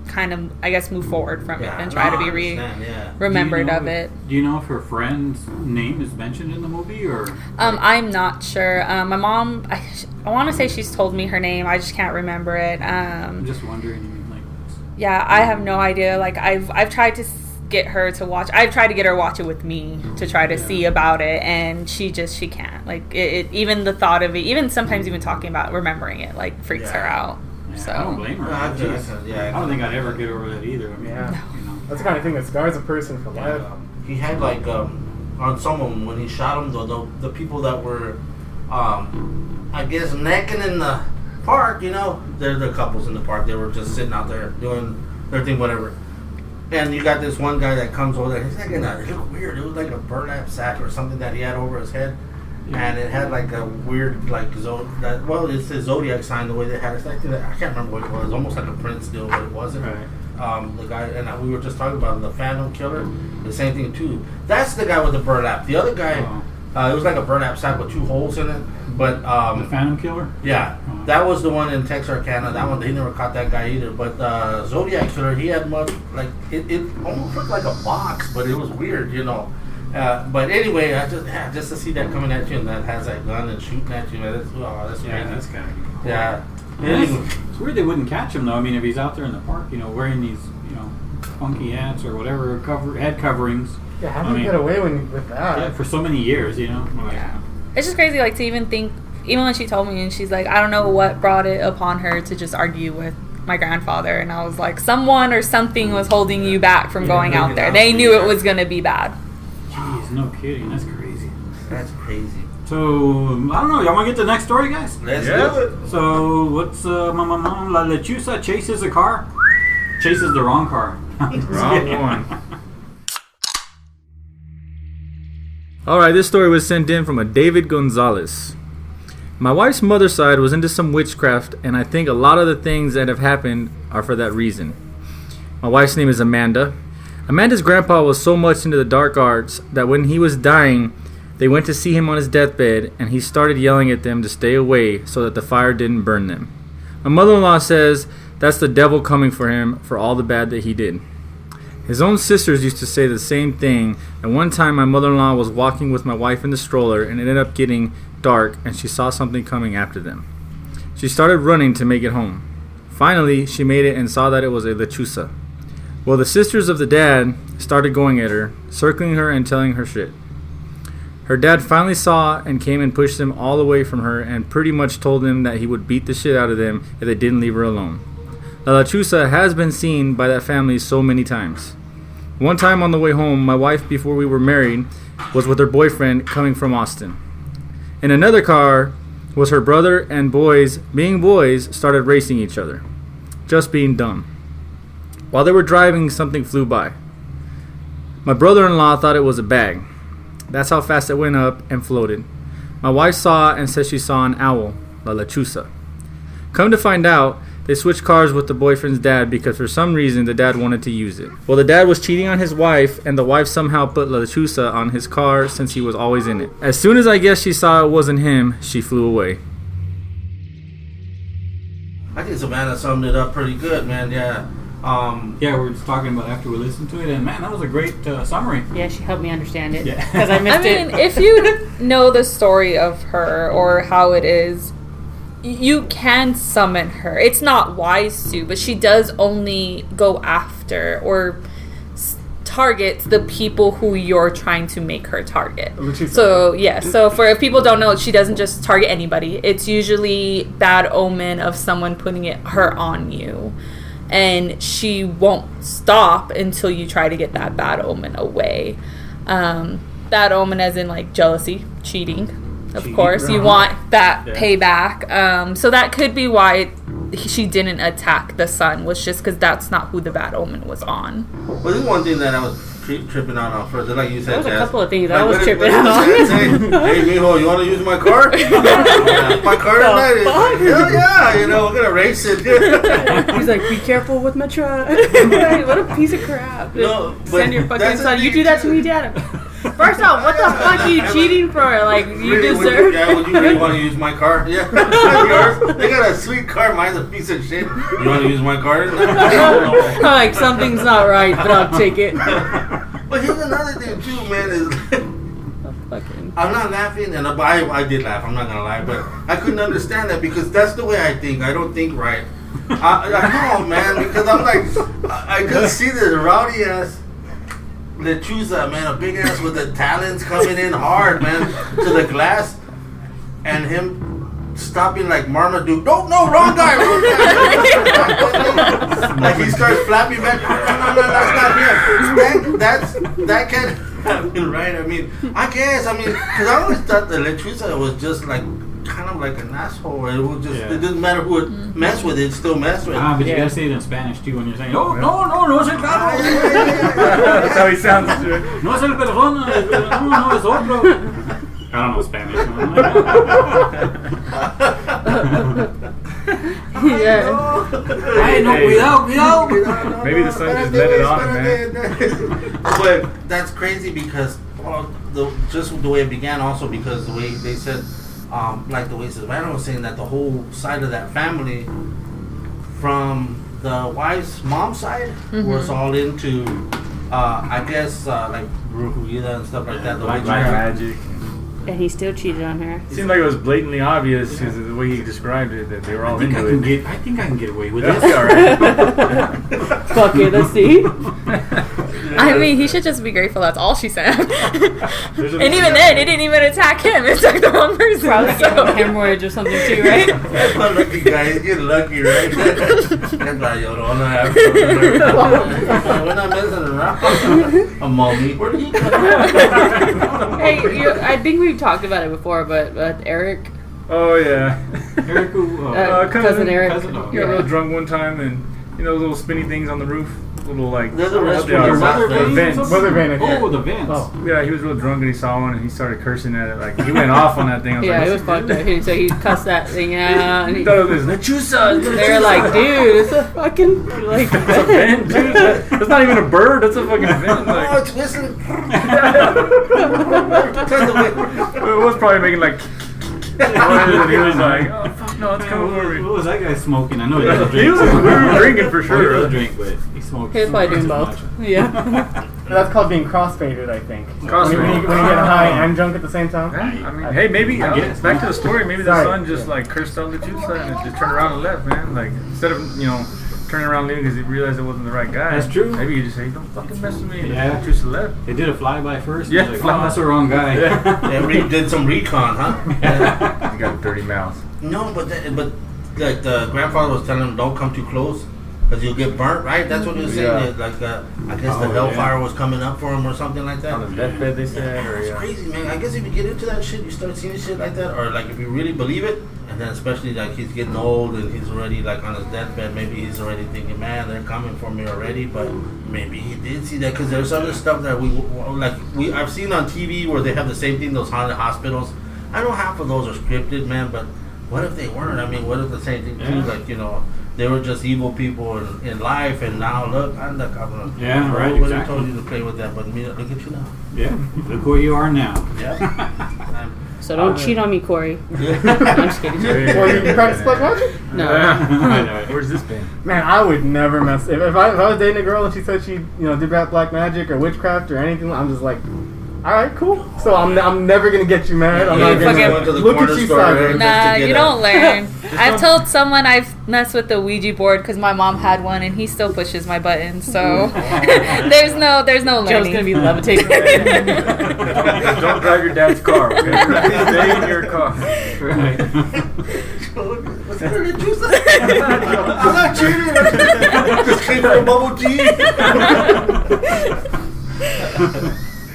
kind of, I guess, move forward from it and try to be remembered of it. Do you know if her friend's name is mentioned in the movie or? I'm not sure. My mom, I want to say she's told me her name. I just can't remember it. I'm just wondering, like. Yeah, I have no idea. Like I've tried to get her to watch. I've tried to get her to watch it with me to try to see about it, and she can't. Like it even the thought of it, even sometimes even talking about remembering it, like freaks her out. So I don't blame her. I don't think I'd ever get over that either. I mean, That's the kind of thing that scars a person for life. He had like on someone when he shot him, the people that were I guess necking in the park, they're the couples in the park. They were just sitting out there doing their thing, whatever. And you got this one guy that comes over there. He's like it looked weird. It was like a burlap sack or something that he had over his head. And it had like a weird, like, it's the Zodiac sign, the way they had it. Like, I can't remember what it was. Almost like a Prince deal, but it wasn't. Right. The guy, and we were just talking about the Phantom Killer, the same thing too. That's the guy with the burlap. The other guy, it was like a burlap sack with 2 holes in it. But the Phantom Killer? Yeah. That was the one in Texarkana. That one, they never caught that guy either. But Zodiac Killer, he had much, like, it almost looked like a box, but it was weird, but anyway, just to see that coming at you and that has that gun and shooting at you, that's crazy. Yeah, that's kind of cool. Yeah. It's weird they wouldn't catch him though. I mean, if he's out there in the park, wearing these, funky hats or whatever head coverings. Yeah, how do you get away with that? Yeah, for so many years, Yeah. It's just crazy, like to even think. Even when she told me, and she's like, I don't know what brought it upon her to just argue with my grandfather, and I was like, someone or something was holding you back from going out there. They knew it was gonna be bad. Jeez, no kidding. That's crazy. That's crazy. So, I don't know. Y'all want to get to the next story, guys? Let's do it. So, what's La Lechuza chases a car? Chases the wrong car. Wrong one. Alright, this story was sent in from a David Gonzalez. My wife's mother's side was into some witchcraft, and I think a lot of the things that have happened are for that reason. My wife's name is Amanda. Amanda's grandpa was so much into the dark arts that when he was dying, they went to see him on his deathbed, and he started yelling at them to stay away so that the fire didn't burn them. My mother-in-law says that's the devil coming for him for all the bad that he did. His own sisters used to say the same thing, and one time my mother-in-law was walking with my wife in the stroller, and it ended up getting dark, and she saw something coming after them. She started running to make it home. Finally, she made it and saw that it was a lechuza. Well, the sisters of the dad started going at her, circling her and telling her shit. Her dad finally saw and came and pushed them all away from her and pretty much told them that he would beat the shit out of them if they didn't leave her alone. La Lechuza has been seen by that family so many times. One time on the way home, my wife, before we were married, was with her boyfriend coming from Austin. In another car was her brother, and boys, being boys, started racing each other. Just being dumb. While they were driving, something flew by. My brother-in-law thought it was a bag. That's how fast it went up and floated. My wife saw and said she saw an owl, La Lechuza. Come to find out, they switched cars with the boyfriend's dad because for some reason the dad wanted to use it. Well, the dad was cheating on his wife, and the wife somehow put La Lechuza on his car since he was always in it. As soon as I guess she saw it wasn't him, she flew away. I think Savannah summed it up pretty good, man. Yeah. Yeah, we were just talking about after we listened to it, and man, that was a great summary. Yeah, she helped me understand it. Yeah. Because I missed I mean, it. if you know the story of her or how it is, you can summon her. It's not wise to, but she does only go after or targets the people who you're trying to make her target. So, yeah. So, for if people don't know, she doesn't just target anybody. It's usually bad omen of someone putting her on you. And she won't stop until you try to get that bad omen away. Bad omen as in, like, jealousy, cheating. Of course, you want that payback. So that could be why she didn't attack the son, was just because that's not who the bad omen was on. Well, this is one thing that I was tripping out on first. Like you said, There was a Jazz. couple of things Like, I was what tripping did out on. Say, hey, mijo, you want to use my car? My car tonight? Like, hell yeah, we're going to race it. He's like, be careful with my truck. Like, what a piece of crap. No, but Send your fucking that's the son. You thing, do that to too. me, Dad. First off, what the fuck are you cheating for? Like, you Really, deserve... would you really want to use my car? Yeah. Yours? They got a sweet car. Mine's a piece of shit. You want to use my car? I'm like, something's not right, but I'll take it. But here's another thing, too, man, is... Fucking. I'm not laughing, and I did laugh, I'm not going to lie, but I couldn't understand that because that's the way I think. I don't think right. I know, man, because I'm like, I could see this rowdy-ass Lechuza, man, a big ass with the talons coming in hard, man, to the glass, and him stopping like Marmaduke. No, wrong guy. Like he starts flapping back. No, that's not him. That can't happen, right? I mean, because I always thought the Lechuza was just like kind of like an asshole. It was just it doesn't matter who it mess with, it still mess with. But you gotta say it in Spanish too when you're saying, oh, no es el carro. That's how he sounds to it. No es el persona, no es otro. I don't know Spanish. Yeah. Hey, no, cuidado. Maybe the son just let it on, man. But that's crazy because just the way it began, also because the way they said, like the way Savannah was saying that the whole side of that family, from the wife's mom's side, was all into, I guess, like brujería and stuff like that. The Black witchcraft. magic. And he still cheated on her. It seemed like it was blatantly obvious because of the way he described it that they were all I think into it. I think I can get away with That's this. alright. Fuck it, let's see. I mean, he should just be grateful that's all she said. There's And even then, it didn't even attack him. It attacked the wrong person. Probably So. getting hemorrhage or something too, right? That's one lucky guy. He's getting lucky, right? That's La Llorona. We're not messing around. A mommy. Where do you come from? Hey, I think we've talked about it before, but Eric, Oh, yeah. Eric, cousin Eric. Cousin, oh, He got real drunk one time and, those little spinny things on the roof. little like. There's a what they restroom are, in South the Bend. vents. Weather vane. Oh, the vents. Oh. Yeah, he was real drunk and he saw one and he started cursing at it. Like he went off on that thing. I was Yeah, like, it was fucked up. So he cussed that thing out. And He thought it was Lechuza. they're like, dude, it's a fucking like. It's a vent, dude. That's not even a bird. That's a fucking vent. Oh, Like, it's whistling. it was probably making like. And he was like, oh fuck no, it's coming for me. What was that guy smoking? I know he doesn't drink. He was drinking for He sure. does drink, but he smokes. He was probably doing too both. much. Yeah. That's called being crossfaded, I think. Crossfaded. When you get high and drunk at the same time. Yeah, I mean, hey, maybe I guess. back to the story. Maybe the Sorry. son just like cursed out Lechuza and just turned around and left, man. Like instead of turning around leaving because he realized it wasn't the right guy. That's true. Maybe he just say, "Don't fucking mess with me." And Yeah. Lechuza left. They did a flyby first. Yeah, Like, oh, flyby. that's the wrong guy. Did some recon, huh? Yeah. He got a dirty mouth. No, but like the grandfather was telling him, don't come too close, because you'll get burnt, right? That's what he was saying. Yeah. Like I guess the Oh, hellfire was coming up for him or something like that. On the deathbed, they said, or It's crazy, man. I guess if you get into that shit, you start seeing shit like that, or like if you really believe it, and then especially like he's getting old and he's already like on his deathbed, maybe he's already thinking, man, they're coming for me already. But maybe he did see that because there's other stuff that I've seen on TV where they have the same thing, those haunted hospitals. I know half of those are scripted, man, but what if they weren't? I mean, what if the same thing too? Yeah. Like they were just evil people in life, and now look, I'm the Yeah, right, Nobody exactly. told you to play with that, but me, look at you now. Yeah. Look where you are now. Yeah. So don't cheat on me, Kory. I'm just kidding. Well, you practice black magic? No. Where's this been? Man, I would never mess. If I was dating a girl and she said she did black magic or witchcraft or anything, I'm just like, all right, cool. So I'm never gonna get you mad. I'm Yeah, not fucking- gonna Went to the look corner at you store, sideways. just Nah, to get you a- don't learn. I've told someone I've messed with the Ouija board because my mom had one and he still pushes my buttons. So there's no Joe's learning. gonna be levitating. Don't drive your dad's car. Okay? Stay in your car. Right. What's that? I'm not cheating. Just came from bubble tea.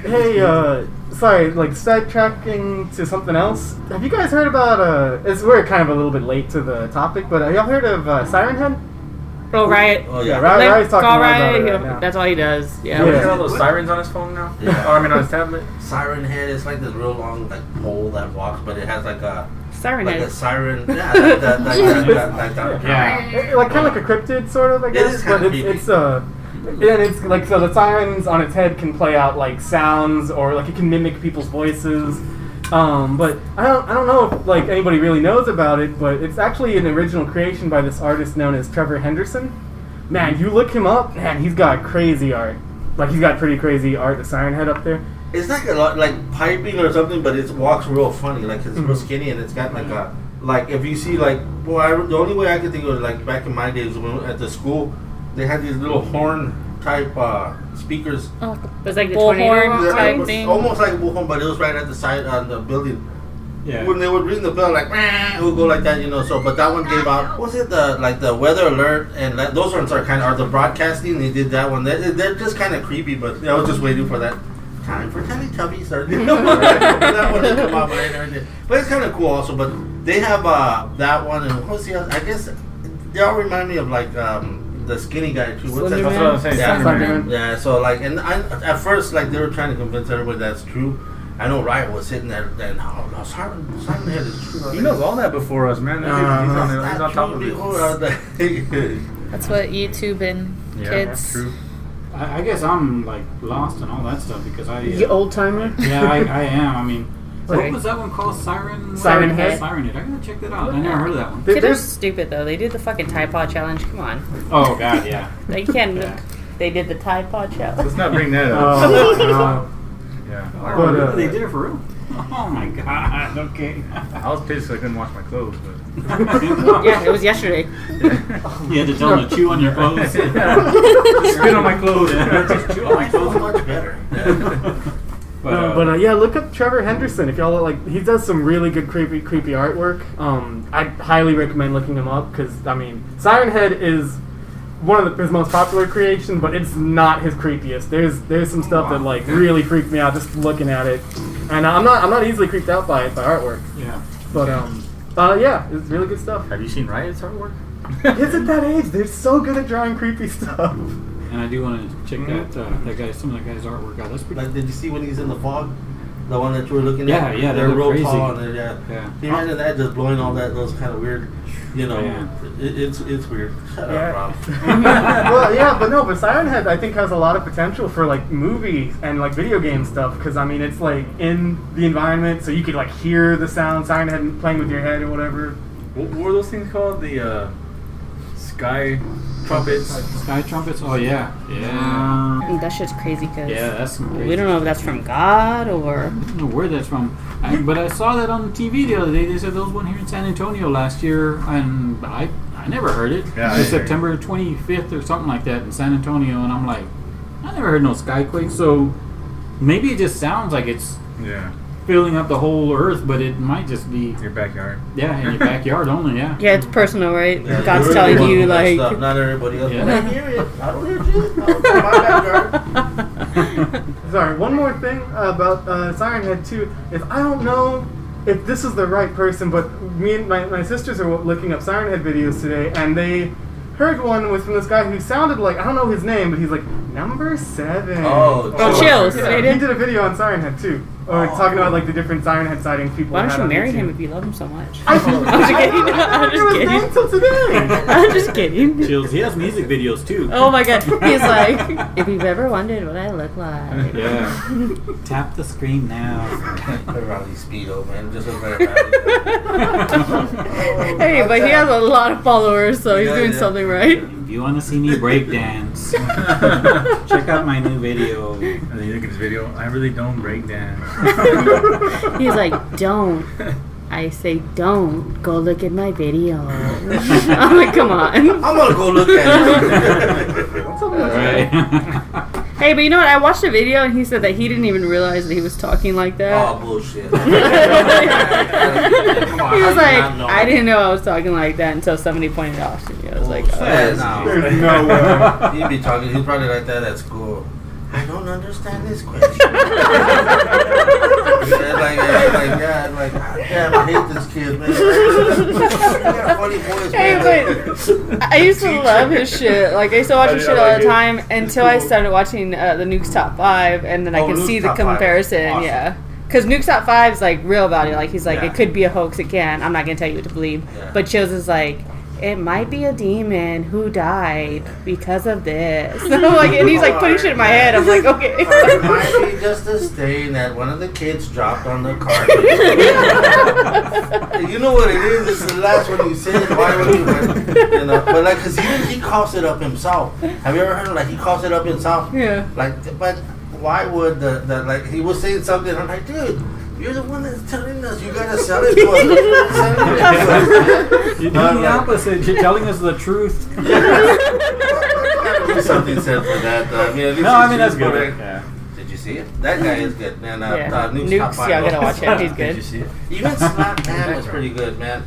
Hey, sorry, like sidetracking to something else. Have you guys heard about we're kind of a little bit late to the topic, but have y'all heard of Siren Head? Oh, Riot. Oh yeah. Ryan's talking Call about Riot. it right now. That's all he does. Yeah, Yeah. we got all those sirens on his phone now. Yeah. Or I mean on his tablet. Siren head is like this real long like pole that walks, but it has like a Siren like a Head. siren. Yeah, that. Yeah. Like kind of like a cryptid, sort of, I guess. is but kinda it's like so the sirens on its head can play out like sounds or like it can mimic people's voices. But I don't know if like anybody really knows about it, but it's actually an original creation by this artist known as Trevor Henderson. Man, you look him up, man, he's got crazy art. Like he's got pretty crazy art. The Siren Head up there. It's like a lot like piping or something, but it walks real funny. Like it's real skinny and it's got like a if you see like the only way I could think of it, like back in my days when at the school they had these little horn type speakers. Oh, It was like the bullhorn tornado. It type was thing. almost like a bullhorn, but it was right at the side on the building. Yeah. When they would ring the bell, like it would go like that, So, but that one gave out. Was it the weather alert and those ones are the broadcasting. They did that one. They're just kind of creepy, but I was just waiting for that time for Teletubbies or that one to come out, but I never did. But it's kind of cool also. But they have that one and what's the other? I guess they all remind me of like the skinny guy too. What's that? That's what I'm saying. Yeah. Slenderman. Yeah, so and at first they were trying to convince everybody that's true. I know Riot was sitting there and Siren Head is true. He knows all that before us, man. He's on top of it. That's what YouTube and Yeah, kids. that's true. I guess I'm like lost in all that stuff because I. You old timer. Yeah, I am. I mean, Okay. what was that one called? Siren Head? Siren Head. I gotta check that out. I never heard of that one. Kids are There's stupid though. They did the fucking Tide Pod challenge. Come on. Oh God, yeah. They can't. Yeah. They did the Tide Pod challenge. Let's not bring that up. no. Yeah. Oh, But, really? They did it for real. Oh my God. Okay. I was pissed I couldn't wash my clothes, but Yeah, it was yesterday. You had to tell them to chew on your clothes. spit on my clothes. Just chew on my clothes. much better. But, Yeah, look up Trevor Henderson if y'all like. He does some really good creepy artwork. I highly recommend looking him up because I mean, Siren Head is one of his most popular creations, but it's not his creepiest. There's some stuff that like really freaked me out just looking at it, and I'm not easily creeped out by artwork. yeah. But yeah, it's really good stuff. Have you seen Riot's artwork? Kids at that age, they're so good at drawing creepy stuff. And I do want to check that guy, some of that guy's artwork out. That's pretty. Like, did you see when he's in the fog? The one that you were looking Yeah, at? yeah, they they're look real crazy. tall. And yeah. He ran into that just blowing all those kind of weird, it's weird. Shut up, Rob. Well, yeah, but Siren Head I think has a lot of potential for like movie and like video game stuff because I mean it's like in the environment, so you could like hear the sound Siren Head playing with your head or whatever. What were those things called? The sky trumpets. Sky trumpets? Oh, yeah. Yeah. That shit's crazy because That's some crazy we don't know if that's from God or. I don't know where that's from. But I saw that on TV the other day. They said there was one here in San Antonio last year, and I never heard it. Yeah, It was September 25th or something like that in San Antonio, and I'm like, I never heard no skyquake, so maybe it just sounds like it's filling up the whole earth, but it might just be your backyard. Yeah, in your backyard only. Yeah. Yeah, it's personal, right? Yeah, God's you're telling the one you who messed like. up, not everybody else. Yeah. But I hear it. I don't hear shit. I'm in my backyard. Sorry, one more thing about Siren Head 2 is I don't know if this is the right person, but me and my sisters are looking up Siren Head videos today, and they heard one was from this guy who sounded like, I don't know his name, but he's like, number 7. Oh, Chills. Yeah, he did a video on Siren Head too. Or talking about like the different Siren Head sightings people Why had don't you on marry YouTube. him if you love him so much? I'm just kidding. I'm just kidding. Until today. I'm just kidding. Chills. He has music videos too. Oh my god. He's like, if you've ever wondered what I look like. Yeah. Tap the screen now. Around these speedo, man. Just look very bad. Hey, but he has a lot of followers, so he's Yeah, doing yeah. something right. If you want to see me break dance, check out my new video. And then you look at this video. I really don't break dance. He's like, don't. I say, don't. Go look at my video. I'm like, come on. I'm gonna go look at it. Right. Hey, but you know what? I watched a video and he said that he didn't even realize that he was talking like that. Oh, bullshit. He was like, I didn't know I was talking like that until somebody pointed it out to me. I was like, oh. There's no way. He'd be talking. He'd probably like that at school. I don't understand this question. Damn, I hate this kid, man. Yeah, funny voice, Hey, man. but I used to love his shit. Like, I used to watch his shit all the time until I started watching the Nuke's Top 5, and then I could Nuke's see the Top 5. comparison. Awesome. Yeah. Because Nuke's Top 5 is like real about it. Like, he's like, Yeah. it could be a hoax, it can. I'm not going to tell you what to believe. Yeah. But Chills is like, it might be a demon who died because of this. I'm like, and he's like putting shit in my head. I'm like, okay. Or it might be just a stain that one of the kids dropped on the carpet. You know what it is? It's the last one you said. Why would you? But like, cause even he coughs it up himself. Have you ever heard of, like, he coughs it up himself? Yeah. Like, but why would the like he was saying something? I'm like, dude, you're the one that's telling us. You gotta sell it to us. Sell it to us. You're doing the opposite. You're telling us the truth. Something said for that. I mean, at least No, I mean it's that's good. correct. Yeah. Did you see it? That guy is good, man. Yeah. Nuke's Top Nuke's, 5. yeah, I gotta watch him. He's Did good. you see it? Even Slap Man was pretty good, man.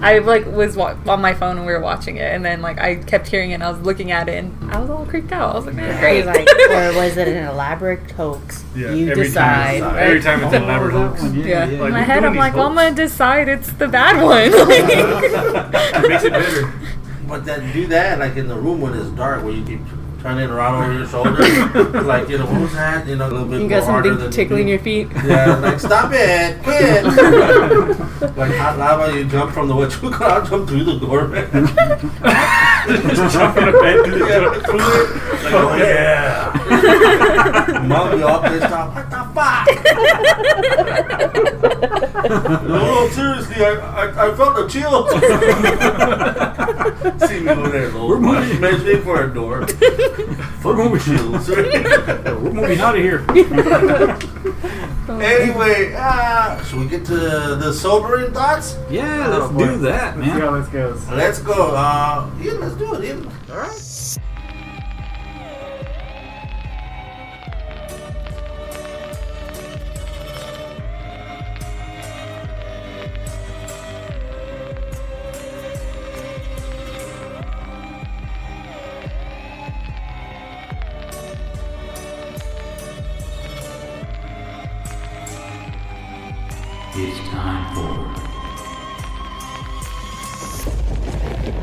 I like was on my phone when we were watching it, and then like I kept hearing it, and I was looking at it, and I was all creeped out. I was like, man, He's great. like, or was it an elaborate hoax? Yeah, You every decide. time. right? Every time it's an elaborate that hoax. one, Yeah. yeah. In Like, my we're head, doing I'm like, these well, I'm gonna hoax. decide it's the bad one. It makes it better. But then do that like in the room when it's dark, where you keep turning it around over your shoulder, like, you know, what was that? You know, a little bit You more got harder something than tickling your feet? Yeah, like, stop it, quit. Like hot lava, you jump from the what you call, jump through the door, man. Just jump in the bed through the Like, oh yeah. Mom, you all pissed off. What the fuck? No, seriously, I felt a chill. See me over there, We're Lord. moving. Measuring for a door. We're moving. Chills. We're moving out of here. Anyway, should we get to the sobering thoughts? Yeah, let's do that, Let's see how man. this goes. Let's go. Ian, let's do it, Ian. All right. It's time for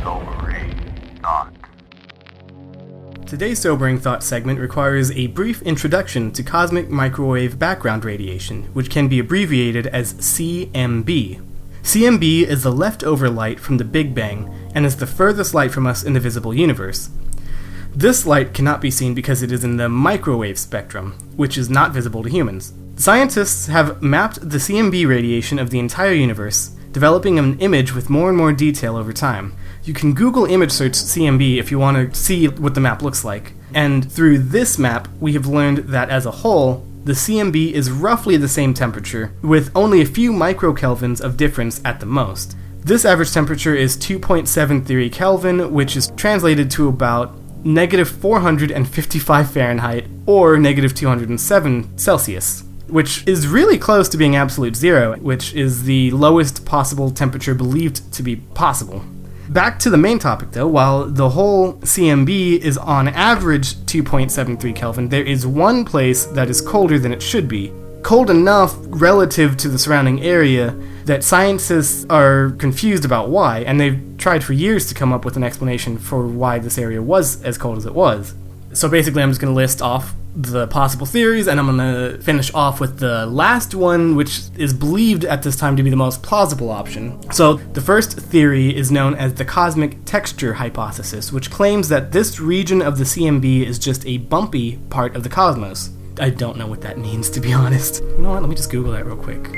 Sobering thought. Today's Sobering Thought segment requires a brief introduction to cosmic microwave background radiation, which can be abbreviated as CMB. CMB is the leftover light from the Big Bang and is the furthest light from us in the visible universe. This light cannot be seen because it is in the microwave spectrum, which is not visible to humans. Scientists have mapped the CMB radiation of the entire universe, developing an image with more and more detail over time. You can Google image search CMB if you want to see what the map looks like. And through this map, we have learned that as a whole, the CMB is roughly the same temperature, with only a few microkelvins of difference at the most. This average temperature is 2.73 Kelvin, which is translated to about negative 455 Fahrenheit or negative 207 Celsius, which is really close to being absolute zero, which is the lowest possible temperature believed to be possible. Back to the main topic though, while the whole CMB is on average 2.73 Kelvin, there is one place that is colder than it should be. Cold enough relative to the surrounding area that scientists are confused about why, and they've tried for years to come up with an explanation for why this area was as cold as it was. So basically I'm just going to list off the possible theories, and I'm going to finish off with the last one, which is believed at this time to be the most plausible option. So the first theory is known as the cosmic texture hypothesis, which claims that this region of the CMB is just a bumpy part of the cosmos. I don't know what that means, to be honest. You know what, let me just Google that real quick.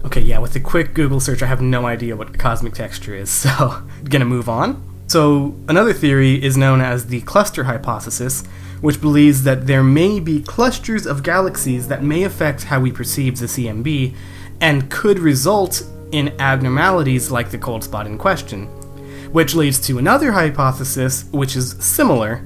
Okay, yeah, with a quick Google search, I have no idea what cosmic texture is, so I'm gonna move on. So, another theory is known as the cluster hypothesis, which believes that there may be clusters of galaxies that may affect how we perceive the CMB, and could result in abnormalities like the cold spot in question. Which leads to another hypothesis, which is similar,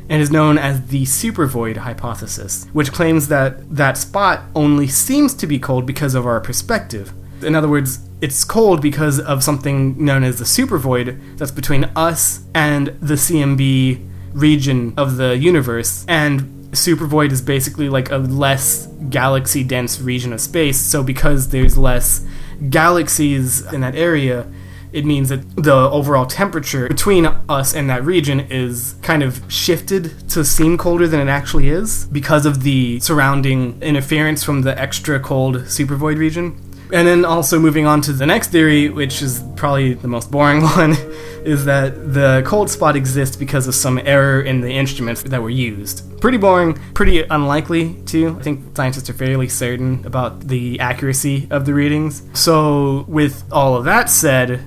and is known as the supervoid hypothesis, which claims that that spot only seems to be cold because of our perspective. In other words, it's cold because of something known as the supervoid that's between us and the CMB region of the universe, and supervoid is basically like a less galaxy-dense region of space, so because there's less galaxies in that area, it means that the overall temperature between us and that region is kind of shifted to seem colder than it actually is because of the surrounding interference from the extra cold supervoid region. And then also moving on to the next theory, which is probably the most boring one, is that the cold spot exists because of some error in the instruments that were used. Pretty boring, pretty unlikely too. I think scientists are fairly certain about the accuracy of the readings. So with all of that said,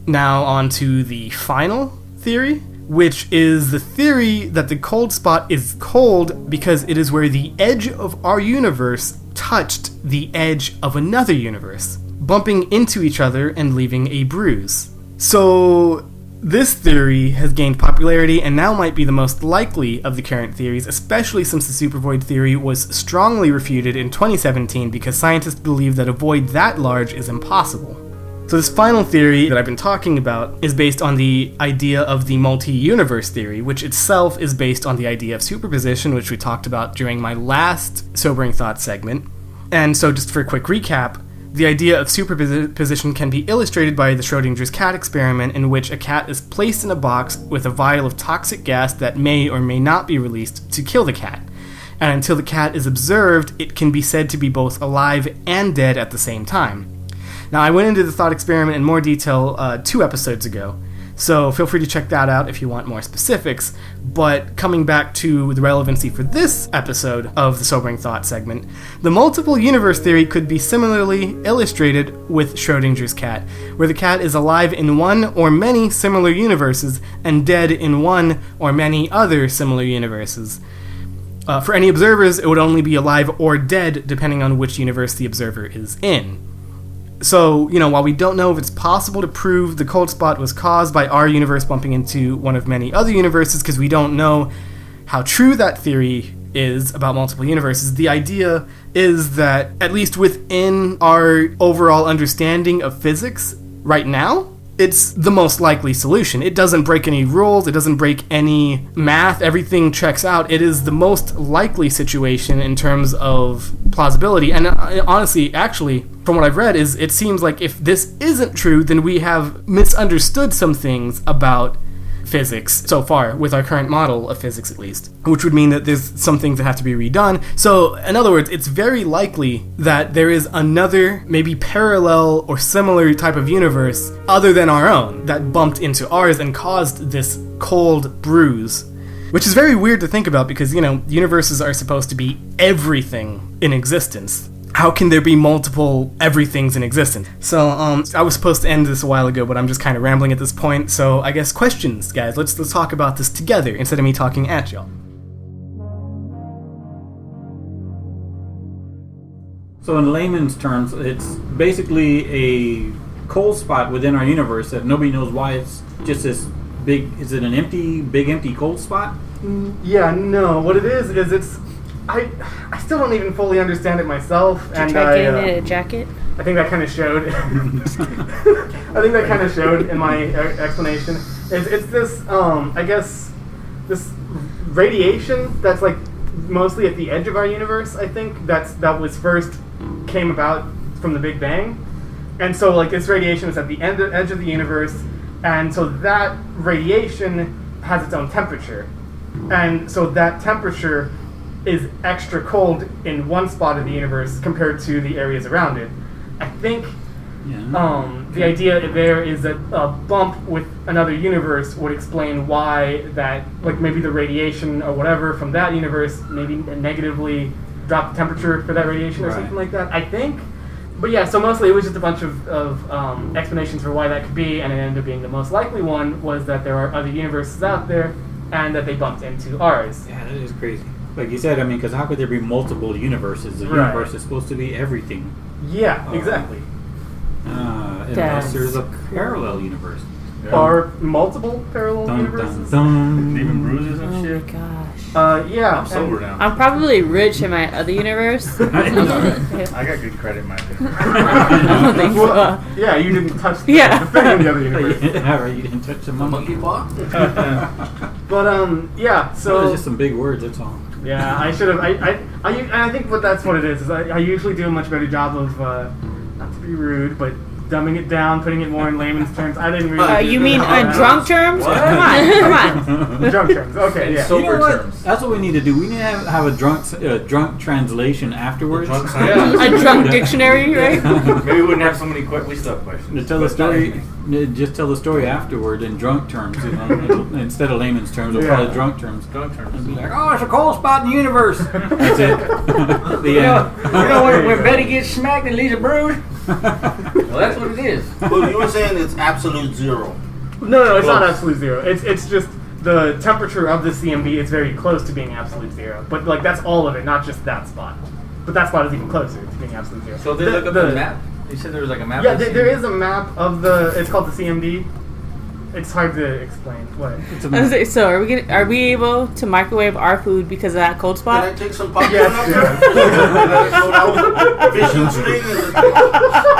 now on to the final theory, which is the theory that the cold spot is cold because it is where the edge of our universe touched the edge of another universe, bumping into each other and leaving a bruise. So this theory has gained popularity and now might be the most likely of the current theories, especially since the supervoid theory was strongly refuted in 2017 because scientists believe that a void that large is impossible. So this final theory that I've been talking about is based on the idea of the multi-universe theory, which itself is based on the idea of superposition, which we talked about during my last Sobering Thought segment. And so just for a quick recap, the idea of superposition can be illustrated by the Schrodinger's cat experiment, in which a cat is placed in a box with a vial of toxic gas that may or may not be released to kill the cat. And until the cat is observed, it can be said to be both alive and dead at the same time. Now, I went into the thought experiment in more detail 2 episodes ago, so feel free to check that out if you want more specifics. But coming back to the relevancy for this episode of the Sobering Thought segment, the multiple universe theory could be similarly illustrated with Schrodinger's cat, where the cat is alive in one or many similar universes and dead in one or many other similar universes. For any observers, it would only be alive or dead depending on which universe the observer is in. So, while we don't know if it's possible to prove the cold spot was caused by our universe bumping into one of many other universes, because we don't know how true that theory is about multiple universes, the idea is that, at least within our overall understanding of physics right now, it's the most likely solution. It doesn't break any rules, it doesn't break any math, everything checks out. It is the most likely situation in terms of plausibility. And honestly, actually, from what I've read, is it seems like if this isn't true, then we have misunderstood some things about physics so far, with our current model of physics at least, which would mean that there's some things that have to be redone. So, in other words, it's very likely that there is another, maybe parallel or similar type of universe other than our own that bumped into ours and caused this cold bruise. Which is very weird to think about because, universes are supposed to be everything in existence. How can there be multiple everythings in existence? So, I was supposed to end this a while ago, but I'm just kind of rambling at this point. So, I guess questions, guys. Let's talk about this together instead of me talking at y'all. So, in layman's terms, it's basically a cold spot within our universe that nobody knows why it's just this big. Is it an big empty cold spot? Yeah, no. What it is it's. I still don't even fully understand it myself. Did you try getting it a jacket? I think that kind of showed. I think that kind of showed in my explanation. It's this, I guess, this radiation that's like mostly at the edge of our universe. I think that was first came about from the Big Bang, and so like this radiation is at the edge of the universe, and so that radiation has its own temperature, and so that temperature is extra cold in one spot of the universe compared to the areas around it. I think the idea there is that a bump with another universe would explain why that, like maybe the radiation or whatever from that universe maybe negatively dropped the temperature for that radiation or something like that, I think. But yeah, so mostly it was just a bunch of explanations for why that could be, and it ended up being the most likely one was that there are other universes out there and that they bumped into ours. Yeah, that is crazy. Like you said, because how could there be multiple universes? The universe is supposed to be everything. Yeah, exactly. Unless there's a parallel universe. Yeah. Or multiple parallel universes. Even bruises and shit. Oh my gosh. Yeah. I'm sober now. I'm probably rich in my other universe. I got good credit in my I don't think so. Yeah, you didn't touch the thing in the other universe. Yeah, right, you didn't touch the monkey paw. But yeah, so it's just some big words. That's all. Yeah, I should have. I think that's what it is. I usually do a much better job of not to be rude, but dumbing it down, putting it more in layman's terms. I didn't really. You mean in drunk terms? What? Come on. Drunk terms. Okay, yeah. Sober terms. That's what we need to do. We need to have a drunk translation afterwards. A drunk dictionary, right? Maybe we wouldn't have so many questions. We still have questions. To tell the story, just tell the story afterward in drunk terms. Instead of layman's terms, we'll call it drunk terms. Drunk terms. It'll be like, oh, it's a cold spot in the universe. That's it. The end. You know when Betty gets smacked and leaves a bruise? Well, that's what it is. Well, you were saying it's absolute zero. No, it's not absolute zero. It's just the temperature of the CMB is very close to being absolute zero. But like that's all of it, not just that spot. But that spot is even closer to being absolute zero. So they look up the map. You said there was like a map. Yeah, there is a map of the. It's called the CMB. It's hard to explain. What? So are we able to microwave our food because of that cold spot? Can I take some popcorn up there? Fishing string and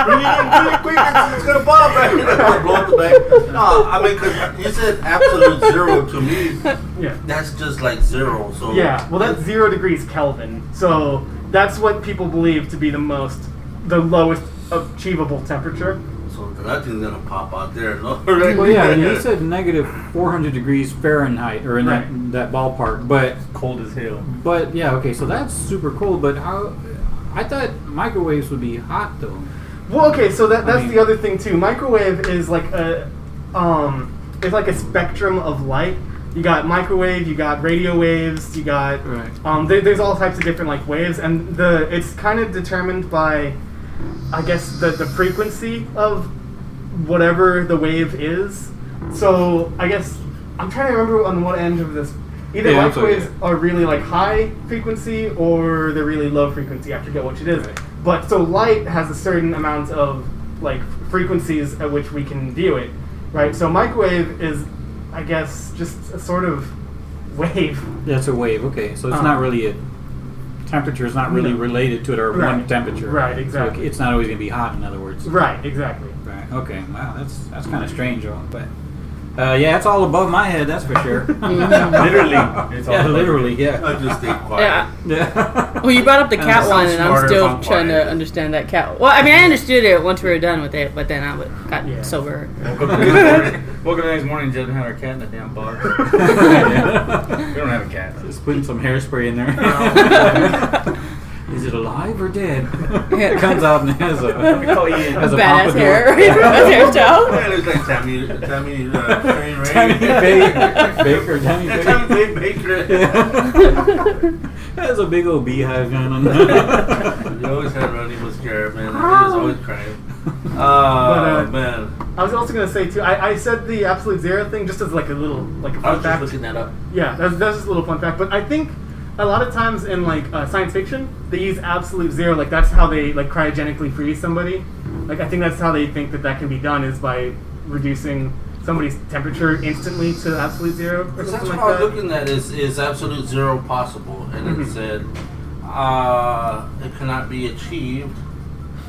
bring it in really quick. It's gonna pop right here. Blow up the bag. No, because you said absolute zero to me. Yeah. That's just like zero. So yeah. Well, that's 0 degrees Kelvin. So that's what people believe to be the lowest achievable temperature. So nothing's gonna pop out there. No? Well, yeah, and he said negative 400 degrees Fahrenheit, or in that ballpark. But cold as hell. But yeah, okay, so that's super cold. But how? I thought microwaves would be hot though. Well, okay, so that's the other thing too. Microwave is like it's like a spectrum of light. You got microwave, you got radio waves, you got there's all types of different like waves, and it's kind of determined by, I guess, the frequency of whatever the wave is. So I guess I'm trying to remember on what end of this. Either microwaves are really like high frequency or they're really low frequency. I forget which it is. Right. But so light has a certain amount of like frequencies at which we can view it, right? So microwave is, I guess, just a sort of wave. That's a wave. Okay, so it's not really a temperature is not really related to it, or one temperature. Right, exactly. So it's not always going to be hot, in other words. Right, exactly. Right. Okay. Wow. That's kind of strange, though. But yeah, it's all above my head. That's for sure. Literally. It's all Yeah, about literally. Yeah. I just stay quiet. Yeah. Yeah. Well, you brought up the And cat it one, sounds and I'm smarter if still I'm trying to quiet. understand that cat. Well, I mean, I understood it once we were done with it, but then I got Yeah. sober. Woke up the next morning, Jasmine had our cat in the damn bar. We don't have a cat. Just putting some hairspray in there. Is it alive or dead? It comes out and has a Call Ian. has a Badass pompadour. hair, badass hairstyle. Yeah, it looks like Tammy Train Ray. Tammy Baker. Tammy Baker. Tammy Baker. Has a big old beehive going on there. You always had Ronnie was scared, man. He was always crying. Oh, man. I was also gonna say too. I said the absolute zero thing just as like a little like a I fun was just fact. looking that up. Yeah, that's just a little fun fact. But I think a lot of times in like science fiction, they use absolute zero. Like that's how they like cryogenically freeze somebody. Like I think that's how they think that can be done is by reducing somebody's temperature instantly to absolute zero or That's something what like I was that. looking at is absolute zero possible, and it said it cannot be achieved,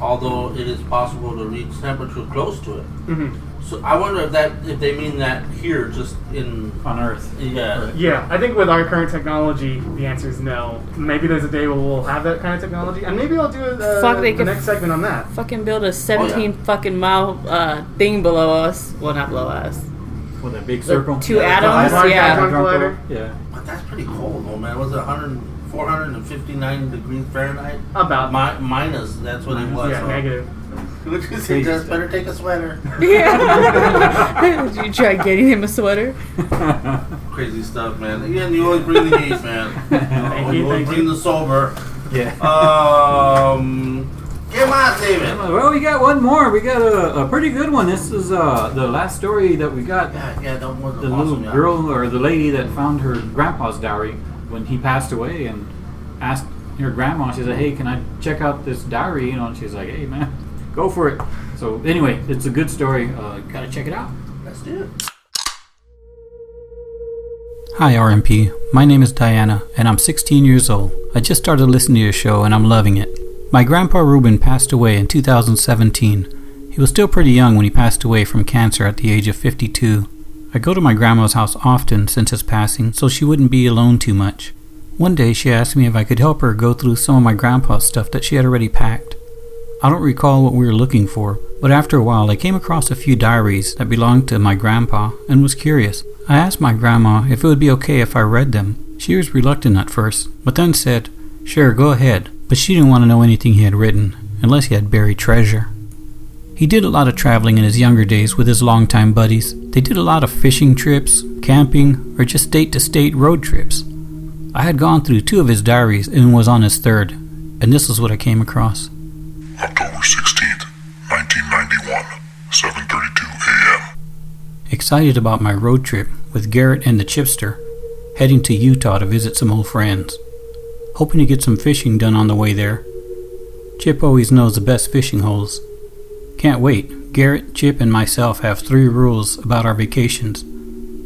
although it is possible to reach temperature close to it. Mhm. So I wonder if they mean that here, just in On Earth. yeah. Yeah, I think with our current technology, the answer is no. Maybe there's a day where we'll have that kind of technology, and maybe I'll do Fuck, they the could next segment on that. Fucking build a 17 fucking mile thing below us. Well, not below us. With a big circle. Two Yeah, atoms, Hadron yeah. Collider. Yeah. But that's pretty cold, though, man. Was it 459 degrees Fahrenheit? About Minus. That's what it was. yeah, so. negative. Would you say just better take a sweater? Yeah. Did you try getting him a sweater? Crazy stuff, man. Again, you always bring the heat, man. Thank you, always thank bring you. the sober. Yeah. Get on, David. Well, we got one more. We got a pretty good one. This is the last story that we got. Yeah, that was The awesome, little yeah. girl or the lady that found her grandpa's diary when he passed away and asked her grandma, she said, hey, can I check out this diary? You know, and she's like, hey, man, go for it. So anyway, it's a good story. Gotta check it out. Let's do it. Hi RMP, my name is Diana and I'm 16 years old. I just started listening to your show and I'm loving it. My grandpa Ruben passed away in 2017. He was still pretty young when he passed away from cancer at the age of 52. I go to my grandma's house often since his passing so she wouldn't be alone too much. One day she asked me if I could help her go through some of my grandpa's stuff that she had already packed. I don't recall what we were looking for, but after a while I came across a few diaries that belonged to my grandpa and was curious. I asked my grandma if it would be okay if I read them. She was reluctant at first, but then said, sure, go ahead, but she didn't want to know anything he had written, unless he had buried treasure. He did a lot of traveling in his younger days with his longtime buddies. They did a lot of fishing trips, camping, or just state-to-state road trips. I had gone through 2 of his diaries and was on his 3rd, and this is what I came across. October 16th, 1991, 7:32 a.m. Excited about my road trip with Garrett and the Chipster, heading to Utah to visit some old friends. Hoping to get some fishing done on the way there. Chip always knows the best fishing holes. Can't wait. Garrett, Chip, and myself have 3 rules about our vacations.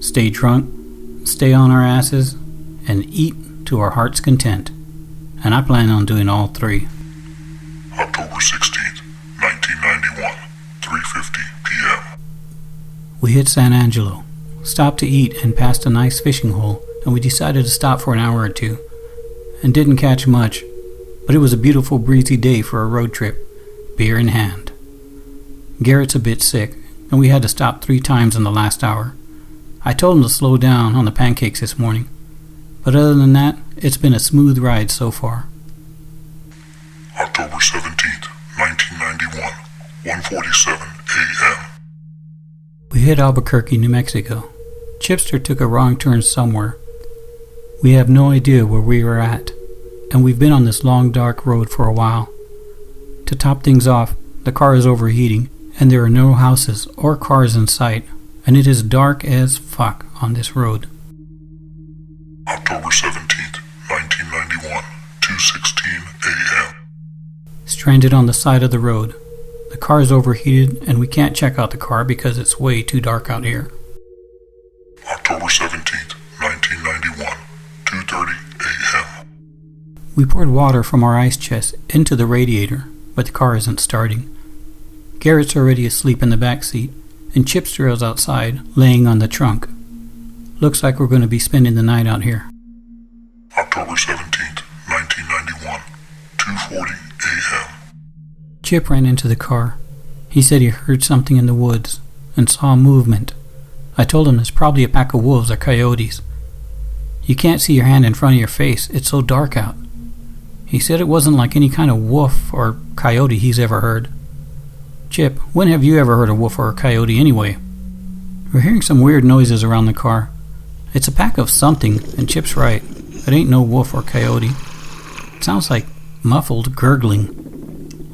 Stay drunk, stay on our asses, and eat to our heart's content. And I plan on doing all 3. October 16th, 1991, 3:50 p.m. We hit San Angelo, stopped to eat and passed a nice fishing hole, and we decided to stop for an hour or 2. And didn't catch much, but it was a beautiful breezy day for a road trip, beer in hand. Garrett's a bit sick, and we had to stop 3 times in the last hour. I told him to slow down on the pancakes this morning, but other than that, it's been a smooth ride so far. October 17th, 1991, 1:47 a.m. We hit Albuquerque, New Mexico. Chipster took a wrong turn somewhere. We have no idea where we were at, and we've been on this long dark road for a while. To top things off, the car is overheating, and there are no houses or cars in sight, and it is dark as fuck on this road. October 17th, 1991, 2:16 a.m. Stranded on the side of the road. The car is overheated, and we can't check out the car because it's way too dark out here. October 17th, 1991, 2:30 a.m. We poured water from our ice chest into the radiator, but the car isn't starting. Garrett's already asleep in the back seat, and Chipster's outside, laying on the trunk. Looks like we're going to be spending the night out here. October 17th, 1991, 2:40 a.m. Chip ran into the car. He said he heard something in the woods and saw movement. I told him it's probably a pack of wolves or coyotes. You can't see your hand in front of your face. It's so dark out. He said it wasn't like any kind of wolf or coyote he's ever heard. Chip, when have you ever heard a wolf or a coyote anyway? We're hearing some weird noises around the car. It's a pack of something, and Chip's right. It ain't no wolf or coyote. It sounds like muffled gurgling.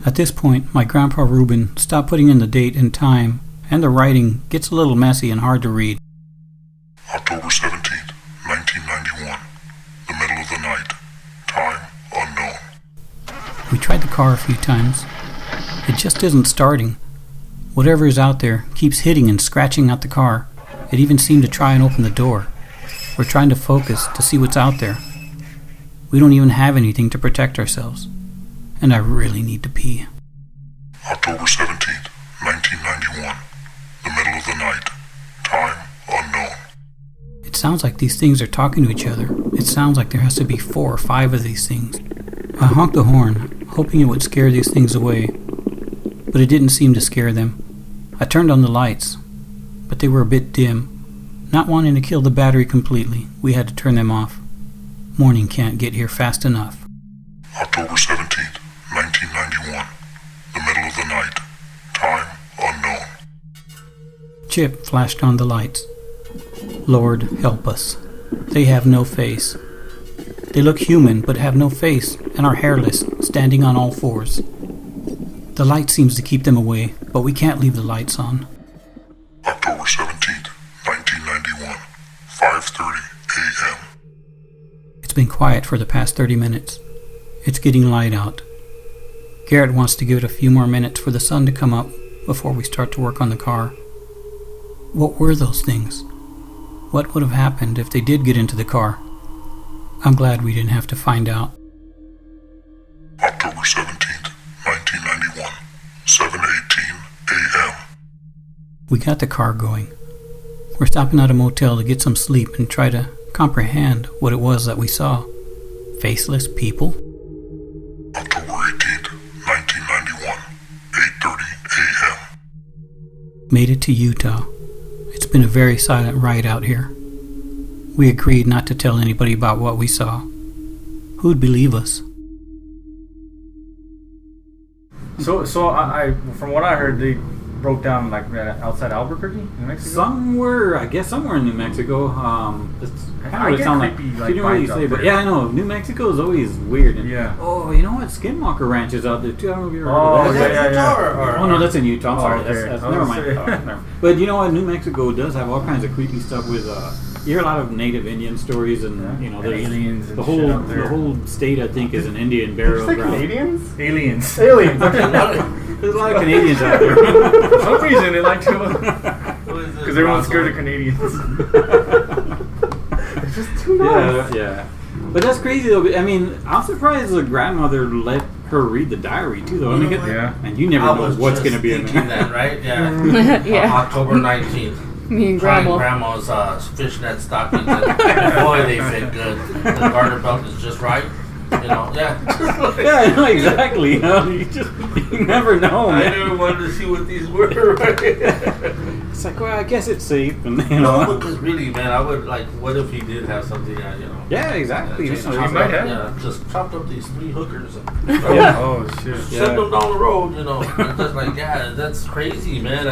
At this point, my grandpa Reuben stopped putting in the date and time, and the writing gets a little messy and hard to read. October 17th, 1991, the middle of the night, time unknown. We tried the car a few times. It just isn't starting. Whatever is out there keeps hitting and scratching at the car. It even seemed to try and open the door. We're trying to focus to see what's out there. We don't even have anything to protect ourselves. And I really need to pee. October 17th, 1991, the middle of the night, time unknown. It sounds like these things are talking to each other. It sounds like there has to be 4 or 5 of these things. I honked the horn, hoping it would scare these things away. But it didn't seem to scare them. I turned on the lights, but they were a bit dim. Not wanting to kill the battery completely, we had to turn them off. Morning can't get here fast enough. October 17th, 1991, the middle of the night, time unknown. Chip flashed on the lights. Lord, help us. They have no face. They look human, but have no face, and are hairless, standing on all fours. The light seems to keep them away, but we can't leave the lights on. October 17th, 1991, 5:30 a.m. It's been quiet for the past 30 minutes. It's getting light out. Garrett wants to give it a few more minutes for the sun to come up before we start to work on the car. What were those things? What would have happened if they did get into the car? I'm glad we didn't have to find out. October 17th, 1991, 7:18 a.m. We got the car going. We're stopping at a motel to get some sleep and try to comprehend what it was that we saw. Faceless people? October 18th, 1991, 8:30 a.m. Made it to Utah. It's been a very silent ride out here. We agreed not to tell anybody about what we saw. Who'd believe us? So I from what I heard, they broke down like outside Albuquerque, New Mexico. Somewhere in New Mexico. It's kind of what it sounded like. creepy, She didn't really vibes out say, but there. yeah, I know. New Mexico is always weird. And, Yeah. Oh, you know what? Skinwalker Ranch is out there too. I don't know if you ever Oh, heard of that. Is that Utah or Oh no, that's in Utah. I'm sorry. okay. That's I was never gonna mind. say. Oh, never mind. But you know what? New Mexico does have all kinds of creepy stuff with. You hear a lot of native Indian stories, and Yeah. you know, And there's aliens and the shit out there. whole state. I think is an Indian Did you burial say ground. Canadians? Aliens. Aliens. There's a lot of Canadians out there. For some reason, they like to because everyone's scared of Canadians. It's just too nice. Yeah. But that's crazy though. I mean, I'm surprised the grandmother let her read the diary too, though. I mean, You know what? Yeah. and you never I know was what's just going to be in thinking there. that, right? Yeah. Yeah. October 19th. Me and Trying Grandma. grandma's fishnet stockings. And boy, they fit good. The garter belt is just right. You know, yeah. Yeah, I know exactly. You know, you never know, I man. never wanted to see what these were. Right? It's like, well, I guess it's safe, and you No, know. because really, man, I would like. What if he did have something? You know. Yeah, exactly. Just, You know, chopped might up, have. yeah, just chopped up these 3 hookers and Oh shit. sent them down the road. You know, it's just like, yeah, that's crazy, man.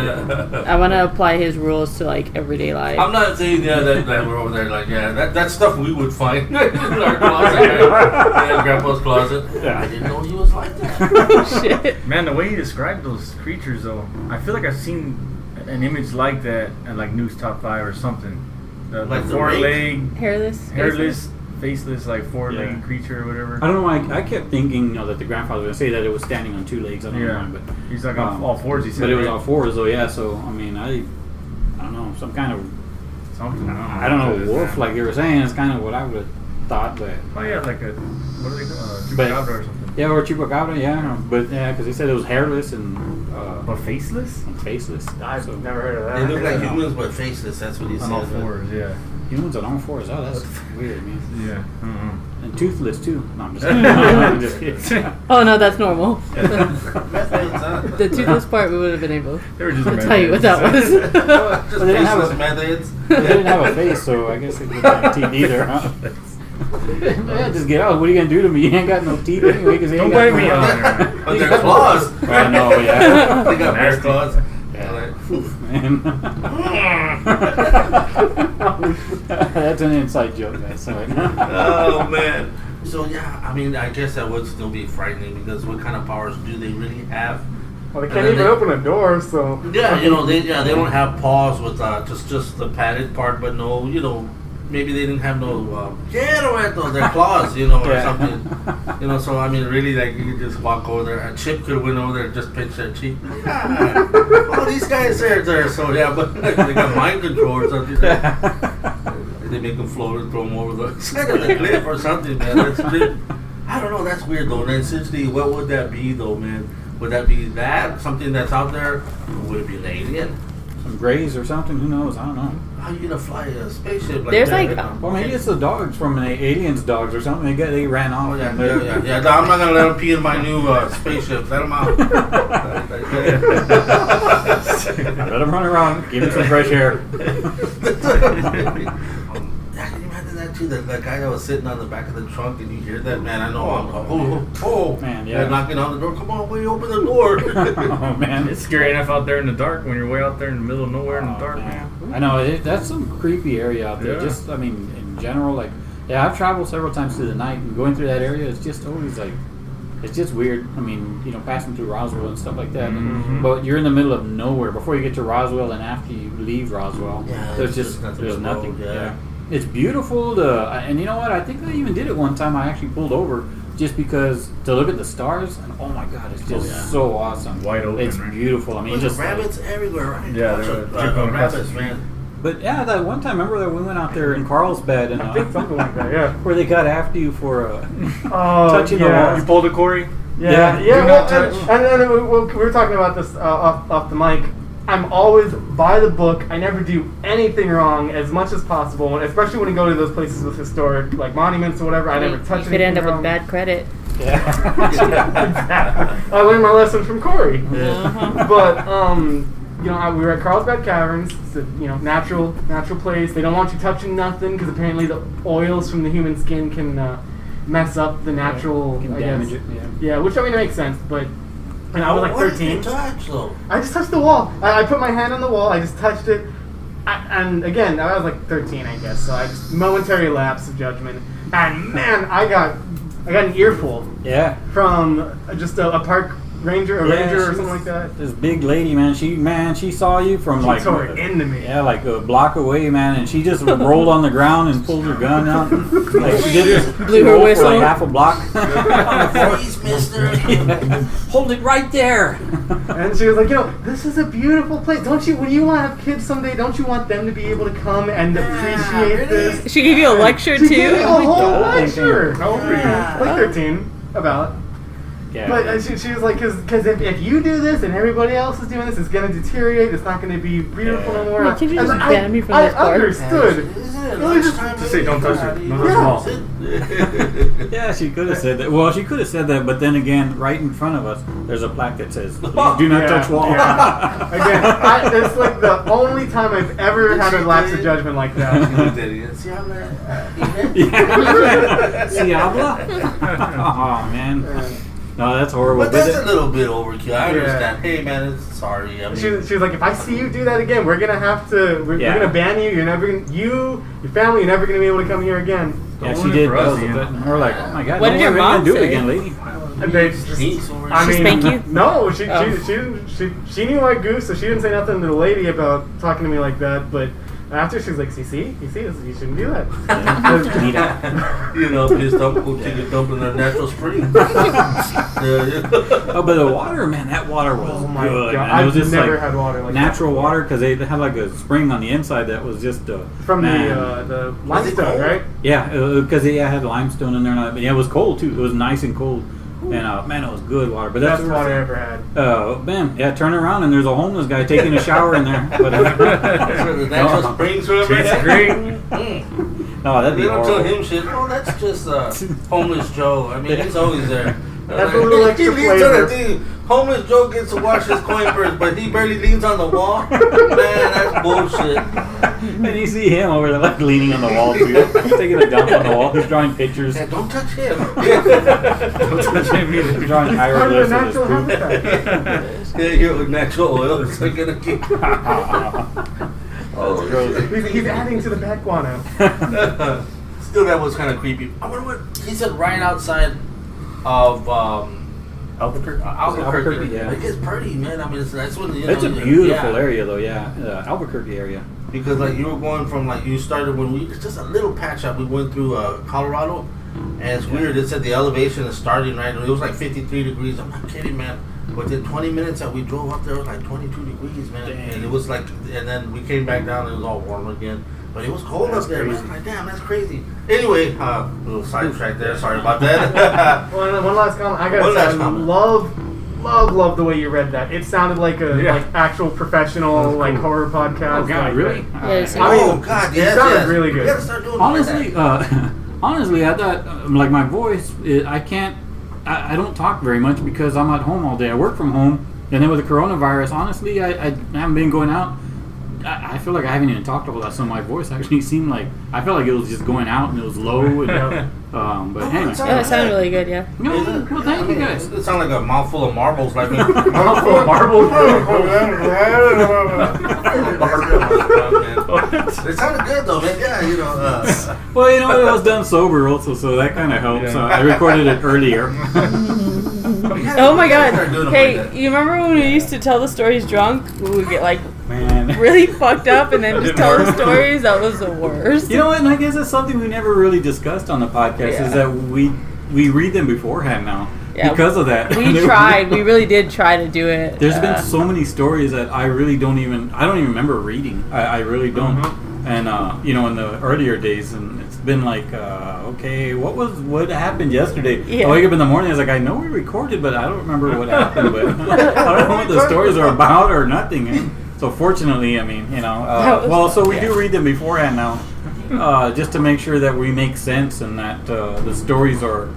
I want to apply his rules to like everyday life. I'm not saying that we're over there like that stuff we would find in our closet, right? In Grandpa's closet. Yeah. I didn't know he was like that. Shit. Man, the way he described those creatures, though, I feel like I've seen an image like that at like News Top 5 or something. The Like the 4-leg, Hairless. faceless, like 4-legged Yeah. creature or whatever. I don't know why I kept thinking, you know, that the grandfather was going to say that it was standing on 2 legs. I don't know Yeah, why, but he's like on all fours. He said, but it was right? all 4s, though. Yeah, so I mean, I don't know, some kind of something. I don't know, wolf, like you were saying, is kind of what I would thought, but Oh yeah, like a what do they call But- chupacabra or something? yeah, or chupacabra, yeah, but yeah, because he said it was hairless and But faceless? faceless. I've So never heard of that. They look like humans but faceless. That's what he on said. all fours. Yeah. humans on all fours. Oh, that's weird, man. Yeah. And toothless too. No, I'm just kidding. I'm just kidding. Oh no, that's normal. Methods, The toothless part, we would have been able They were just to tell you what that was. Just Well, they didn't have faceless a- methods. They didn't have a face, so I guess they didn't have teeth either. Huh? Yeah, just get out. What are you gonna do to me? You ain't got no teeth anyway. Cause Don't bite me on there. On their claws. I know, yeah. They got bear Nasty. claws. Yeah. Like, Man. That's an inside joke, guys. So, oh man. So yeah, I mean, I guess that would still be frightening because what kind of powers do they really have? Well, they can't even open a door, so. Yeah, they don't have paws with just the padded part, but no, maybe they didn't have no their claws, or Yeah. something, So I mean, really, like you could just walk over there. A chip could went over there and just pinch their cheek. Yeah. Oh, these guys are there, so yeah, but they got mind control or something. They make them float and throw them over the side of the cliff or something, man. That's weird. I don't know. That's weird though. And essentially, what would that be though, man? Would that be something that's out there? Or would it be an alien? some grays or something. Who knows? I don't know. How you gonna fly a spaceship like There's that? like- Well, maybe it's the dogs from the aliens' dogs or something. They ran off. Oh, yeah, and they're- yeah. I'm not gonna let them pee in my new spaceship. Let them out. Let them run around. Give me some fresh air. Yeah, can you imagine that too? That guy that was sitting on the back of the trunk, and you hear that, man. I know. Oh, Man, yeah. They're knocking on the door. Come on, will you open the door? Oh man. It's scary enough out there in the dark when you're way out there in the middle of nowhere in the Oh, dark, man. I know that's some creepy area out there. Yeah. Just, I mean, in general, like, yeah, I've traveled several times through the night, and going through that area, it's just always like, it's just weird. I mean, passing through Roswell and stuff like that. Mhm. But you're in the middle of nowhere before you get to Roswell, and after you leave Roswell, Yeah, there's it's just just nothing there's but nothing. road, yeah. It's beautiful and you know what? I think I even did it one time. I actually pulled over just because to look at the stars, and oh my god, it's just so awesome. Wide open, It's right? beautiful. I mean, There's just rabbits everywhere, right? Yeah, Bunch there of, were tripping across the rabbits, street. man. But yeah, that one time, remember that we went out there in Carlsbad and Something like that, yeah. where they got after you for Oh, touching the yeah. wall. You pulled a Kory? Yeah, Yeah, do well, not touch. and then we were talking about this off the mic. I'm always by the book. I never do anything wrong as much as possible, especially when you go to those places with historic like monuments or whatever. I never touch You could end up anything with wrong. bad credit. Exactly. I learned my lesson from Kory. Uh-huh. But we were at Carlsbad Caverns. It's a natural place. They don't want you touching nothing because apparently the oils from the human skin can mess up the natural. Can I damage guess. it. Yeah. Yeah, which I mean makes sense, but. And I was like What did 13. you touch, though? I just touched the wall. I put my hand on the wall. I just touched it. And again, I was like 13, I guess. So I just momentary lapse of judgment. And man, I got an earful Yeah. from just a park ranger, Yeah, ranger or she something was- like that. This big lady, man. She saw you from She like tore it into me. yeah, like a block away, man, and she just rolled on the ground and pulled her gun out. Like she did this, Blew she her rolled for whistle. like half a block. Please, mister. Yeah. Hold it right there. And she was like, this is a beautiful place. Don't you, when you want to have kids someday, don't you want them to be able to come and appreciate this? She gave you a lecture She gave me too. a whole God. lecture. How old were you? Yeah. Like 13, about. Yeah. But she was like, because if you do this and everybody else is doing this, it's going to deteriorate. It's not going to be beautiful no more. Why can't you And just I- ban me from I this park? understood. Isn't it It was just- lunchtime? Just say don't touch it. No, Yeah. That's Yeah, she could have said that. Well, she could have said that, but then again, right in front of us, there's a plaque that says, "Please do not Yeah, touch wall." yeah. Again, it's like the only time I've ever had a lapse of judgment like that. See how that? Si habla? Oh man, no, that's horrible. But that's a little bit overkill. I Yeah. understand. Hey, man, it's sorry. I mean, She was like, if I see you do that again, we're gonna have to. We're Yeah. gonna ban you. You're never gonna. Your family, you're never gonna be able to come here again. Yeah, she Only did. for That us, was a Ian. bit- and we're like, oh my god, What don't did your worry, we can mom do it say? again, lady. And they just. sneaks over. I She mean, spank you? No, she Oh. knew I goose, so she didn't say nothing to the lady about talking to me like that. But And after she's like, you see, you shouldn't do that. You know, please don't go take a dump in a natural spring. Oh, but the water, man, that water was Oh my good. God. Man. It was I've just never like had water like natural water because they had like a spring on the inside that was just from man. the limestone, right? Yeah, because it had limestone in there, and but yeah, it was cold too. It was nice and cold, and man, it was good water. But that's Best water I ever had. Man, yeah, turn around and there's a homeless guy taking a shower in there. But, That's where the natural springs were. it's great. Oh, that'd be They don't tell horrible. him shit. Oh, that's just homeless Joe. I mean, he's always there. That's a little he extra leans on flavor. the thing. Homeless Joe gets to wash his coin purse, but he barely leans on the wall. Man, that's bullshit. And you see him over there like leaning on the wall too, taking a dump on the wall. He's drawing pictures. Yeah, don't touch him. Don't touch him. He's drawing Part of the hieroglyphs with his natural poop. habitat. Yeah, here with natural oil. It's like gonna keep. Oh, He's adding to the bad guano. Still, that was kind of creepy. I wonder what he said right outside of Albuquerque. Albuquerque. Yeah. It gets pretty, man. I mean, that's when you know. It's a beautiful yeah. area though. Yeah, Albuquerque area. Because like you were going from like you started when we it's just a little patch up. We went through Colorado, and it's weird. It said the elevation is starting right. It was like 53 degrees. I'm not kidding, man. Within 20 minutes that we drove up there, it was like 22 degrees, man. Dang. And it was like, and then we came back down and it was all warm again. But it was cold up there, man. Like, damn, that's crazy. Anyway, a little sidetrack there. Sorry about that. One last comment. I One gotta last say, I comment. love the way you read that. It sounded like a like actual professional like horror podcast. Oh God, like, really? Yes. I mean, Oh God, yes, it sounded yes. really We good. gotta start doing Honestly, that. honestly, I thought like my voice. I can't. I don't talk very much because I'm at home all day. I work from home, and then with the coronavirus, honestly, I haven't been going out. I feel like I haven't even talked about that. So my voice actually seemed like I felt like it was just going out and it was low. And, but anyway, Yeah, it sounded really good, yeah. no, well, thank you guys. It sounded like a mouthful of marbles, like me. Mouthful of marbles. It sounded good though, man. Yeah, you know. Well, you know, it was done sober also, so that kind of helps. Yeah. I recorded it earlier. Oh my god. Start doing them Hey, like that. you remember when we used to tell the stories drunk? We would get like Man. really fucked up and then just tell the stories? That was the worst. You know what? And I guess that's something we never really discussed on the podcast Yeah. is that we read them beforehand now Yeah. because of that. We tried. We really did try to do it. There's been so many stories that I really don't even remember reading. I really don't. And you know, in the earlier days, and it's been like, okay, what happened yesterday? Yeah. I wake up in the morning, I was like, I know we recorded, but I don't remember what happened. But I don't know what the stories are about or nothing. And so fortunately, I mean, you know, That was- well, so we do read them beforehand now, just to make sure that we make sense and that the stories are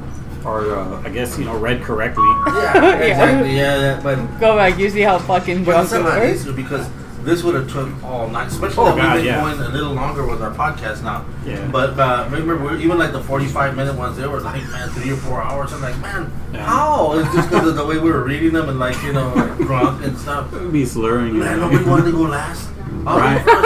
I guess, you know, read correctly. Yeah, exactly. Yeah, but Go back, you see how fucking drunk it's we a lot were? easier because this would have took all night, especially Oh, that God, we've been yeah. going a little longer with our podcast now. Yeah. But remember, even like the 45-minute ones, they were like, man, 3 or 4 hours. I'm like, man, Yeah. how? It's just because of the way we were reading them and like, you know, like drunk and stuff. We'd be slurring. Man, you know. nobody wanted to go last. I'll Right. read first.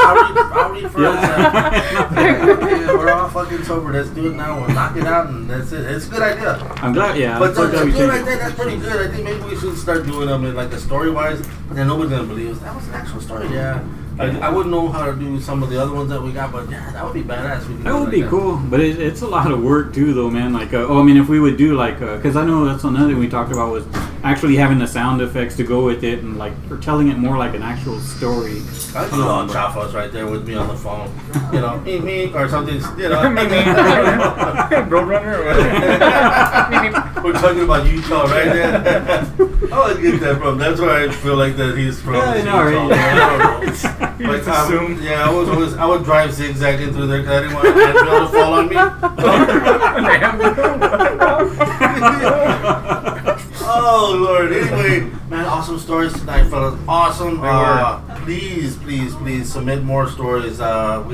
I'll read first. Yeah. Okay, we're all fucking sober. Let's do it now. We'll knock it out, and that's it. It's a good idea. I'm glad, yeah. But I'm so glad to we do it changed like that, that's pretty good. I think maybe we should start doing them in like the story wise. And then nobody's gonna believe us. That was an actual story. Yeah. I wouldn't know how to do some of the other ones that we got, but yeah, that would be badass. We could That do would like be cool, but it's a lot of work too, though, man. Like, I mean, if we would do like, because I know that's another thing we talked about was actually having the sound effects to go with it and like, or telling it more like an actual story. I do all Chafas right there with me on the phone, you know, me or something, you know. Roadrunner? Or We're talking about Utah, right? Yeah. I always get that from. That's where I feel like that he's from. Yeah, I is know, Utah. right? I don't know. You Like, just assume. yeah, I would drive zigzagging through there because I didn't want Annabelle to fall on me. Oh Lord! Anyway, man, awesome stories tonight, fellas. Awesome. Please submit more stories. We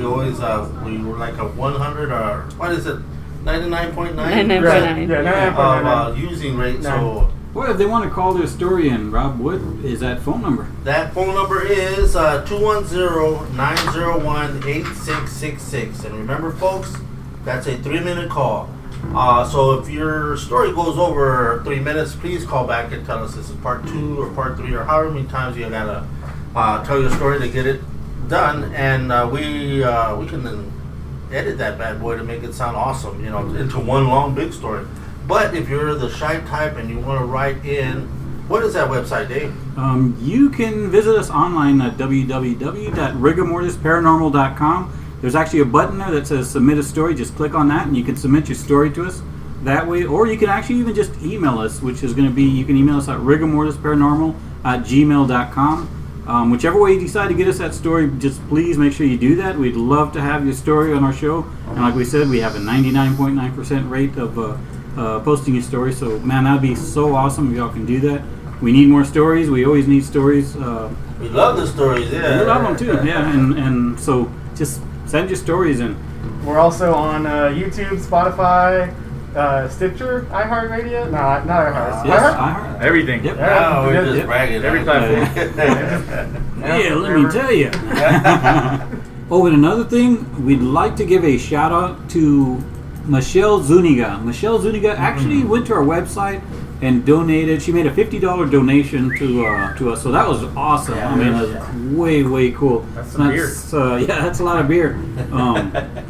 always we were like a 100 or what is it? 99.9. 99.9. Yeah, using rate. So Well, if they want to call their story in, Rob, what is that phone number? that phone number is 210-901-8666. And remember, folks, that's a 3-minute call. So if your story goes over 3 minutes, please call back and tell us this is part 2 or part 3 or however many times you gotta tell your story to get it done, and we can then edit that bad boy to make it sound awesome, you know, into one long big story. But if you're the shy type and you want to write in, what is that website, Dave? You can visit us online at www.rigormortisparanormal.com. There's actually a button there that says submit a story. Just click on that and you can submit your story to us that way. Or you can actually even just email us, which is going to be, you can email us at rigormortisparanormal@gmail.com. Whichever way you decide to get us that story, just please make sure you do that. We'd love to have your story on our show. And like we said, we have a 99.9% rate of posting your story. So, man, that would be so awesome if y'all can do that. We need more stories. We always need stories. We love the stories, yeah. We love them too, yeah. And so just send your stories in. We're also on YouTube, Spotify, Stitcher, iHeartRadio. No, not iHeart. Yes, iHeart? Everything. Yep. Oh, we're just Yep. bragging. Every huh? platform. Yeah, let me tell you. Oh, and another thing, we'd like to give a shout out to Michelle Zuniga. Michelle Zuniga actually went to our website and donated. She made a $50 donation to us, so that was awesome. I mean, that was way cool. That's some beer. Yeah, that's a lot of beer.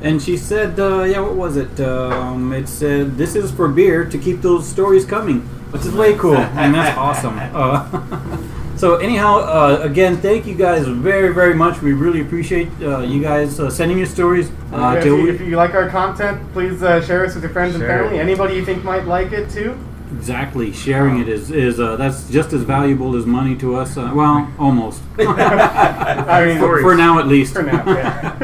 And she said, what was it? It said, "This is for beer to keep those stories coming," which is way cool, and that's awesome. So anyhow, again, thank you guys very much. We really appreciate you guys sending your stories. If you like our content, please share us with your friends and family. Anybody you think might like it too. Exactly, sharing it is that's just as valuable as money to us. Well, almost. I mean, for now at least. For now, yeah.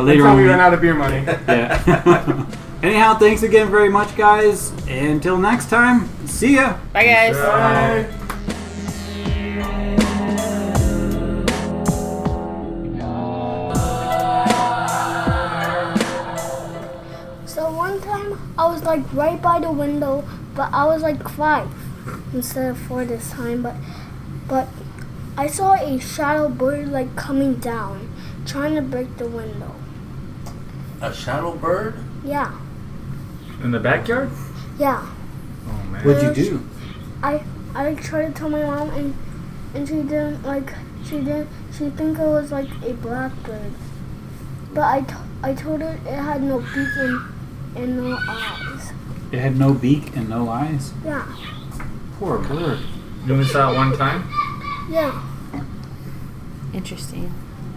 Later Until on, we run out of beer money. Yeah. Anyhow, thanks again very much, guys. Until next time, see ya. Bye, guys. Bye. So one time I was like right by the window, but I was like 5 instead of 4 this time. But I saw a shadow bird like coming down, trying to break the window. A shadow bird? Yeah, In the backyard? yeah. Oh man. What'd you do? I tried to tell my mom and she didn't like. She think it was like a blackbird. But I told her it had no beak and no eyes. It had no beak and no eyes. Yeah, Poor bird. You only saw it one time? yeah, Interesting.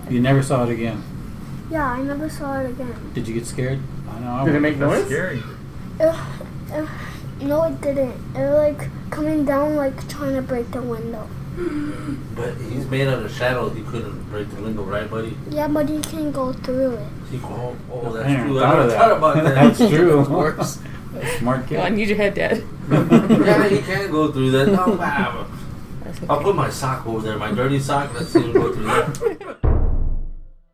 You never saw it again. yeah. I never saw it again. Did you get scared? I know. Did it make That's noise? scary. No, it didn't. It was like coming down, like trying to break the window. But he's made out of shadow. He couldn't break the window, right, buddy? Yeah, but you can go through it. That's Man, true. I I never never thought about that. That's true. Of course. Smart Go on, kid. use your head, Dad. Yeah, he can go through that. No, wow. I'll put my sock over there, my dirty sock. Let's see him go through that.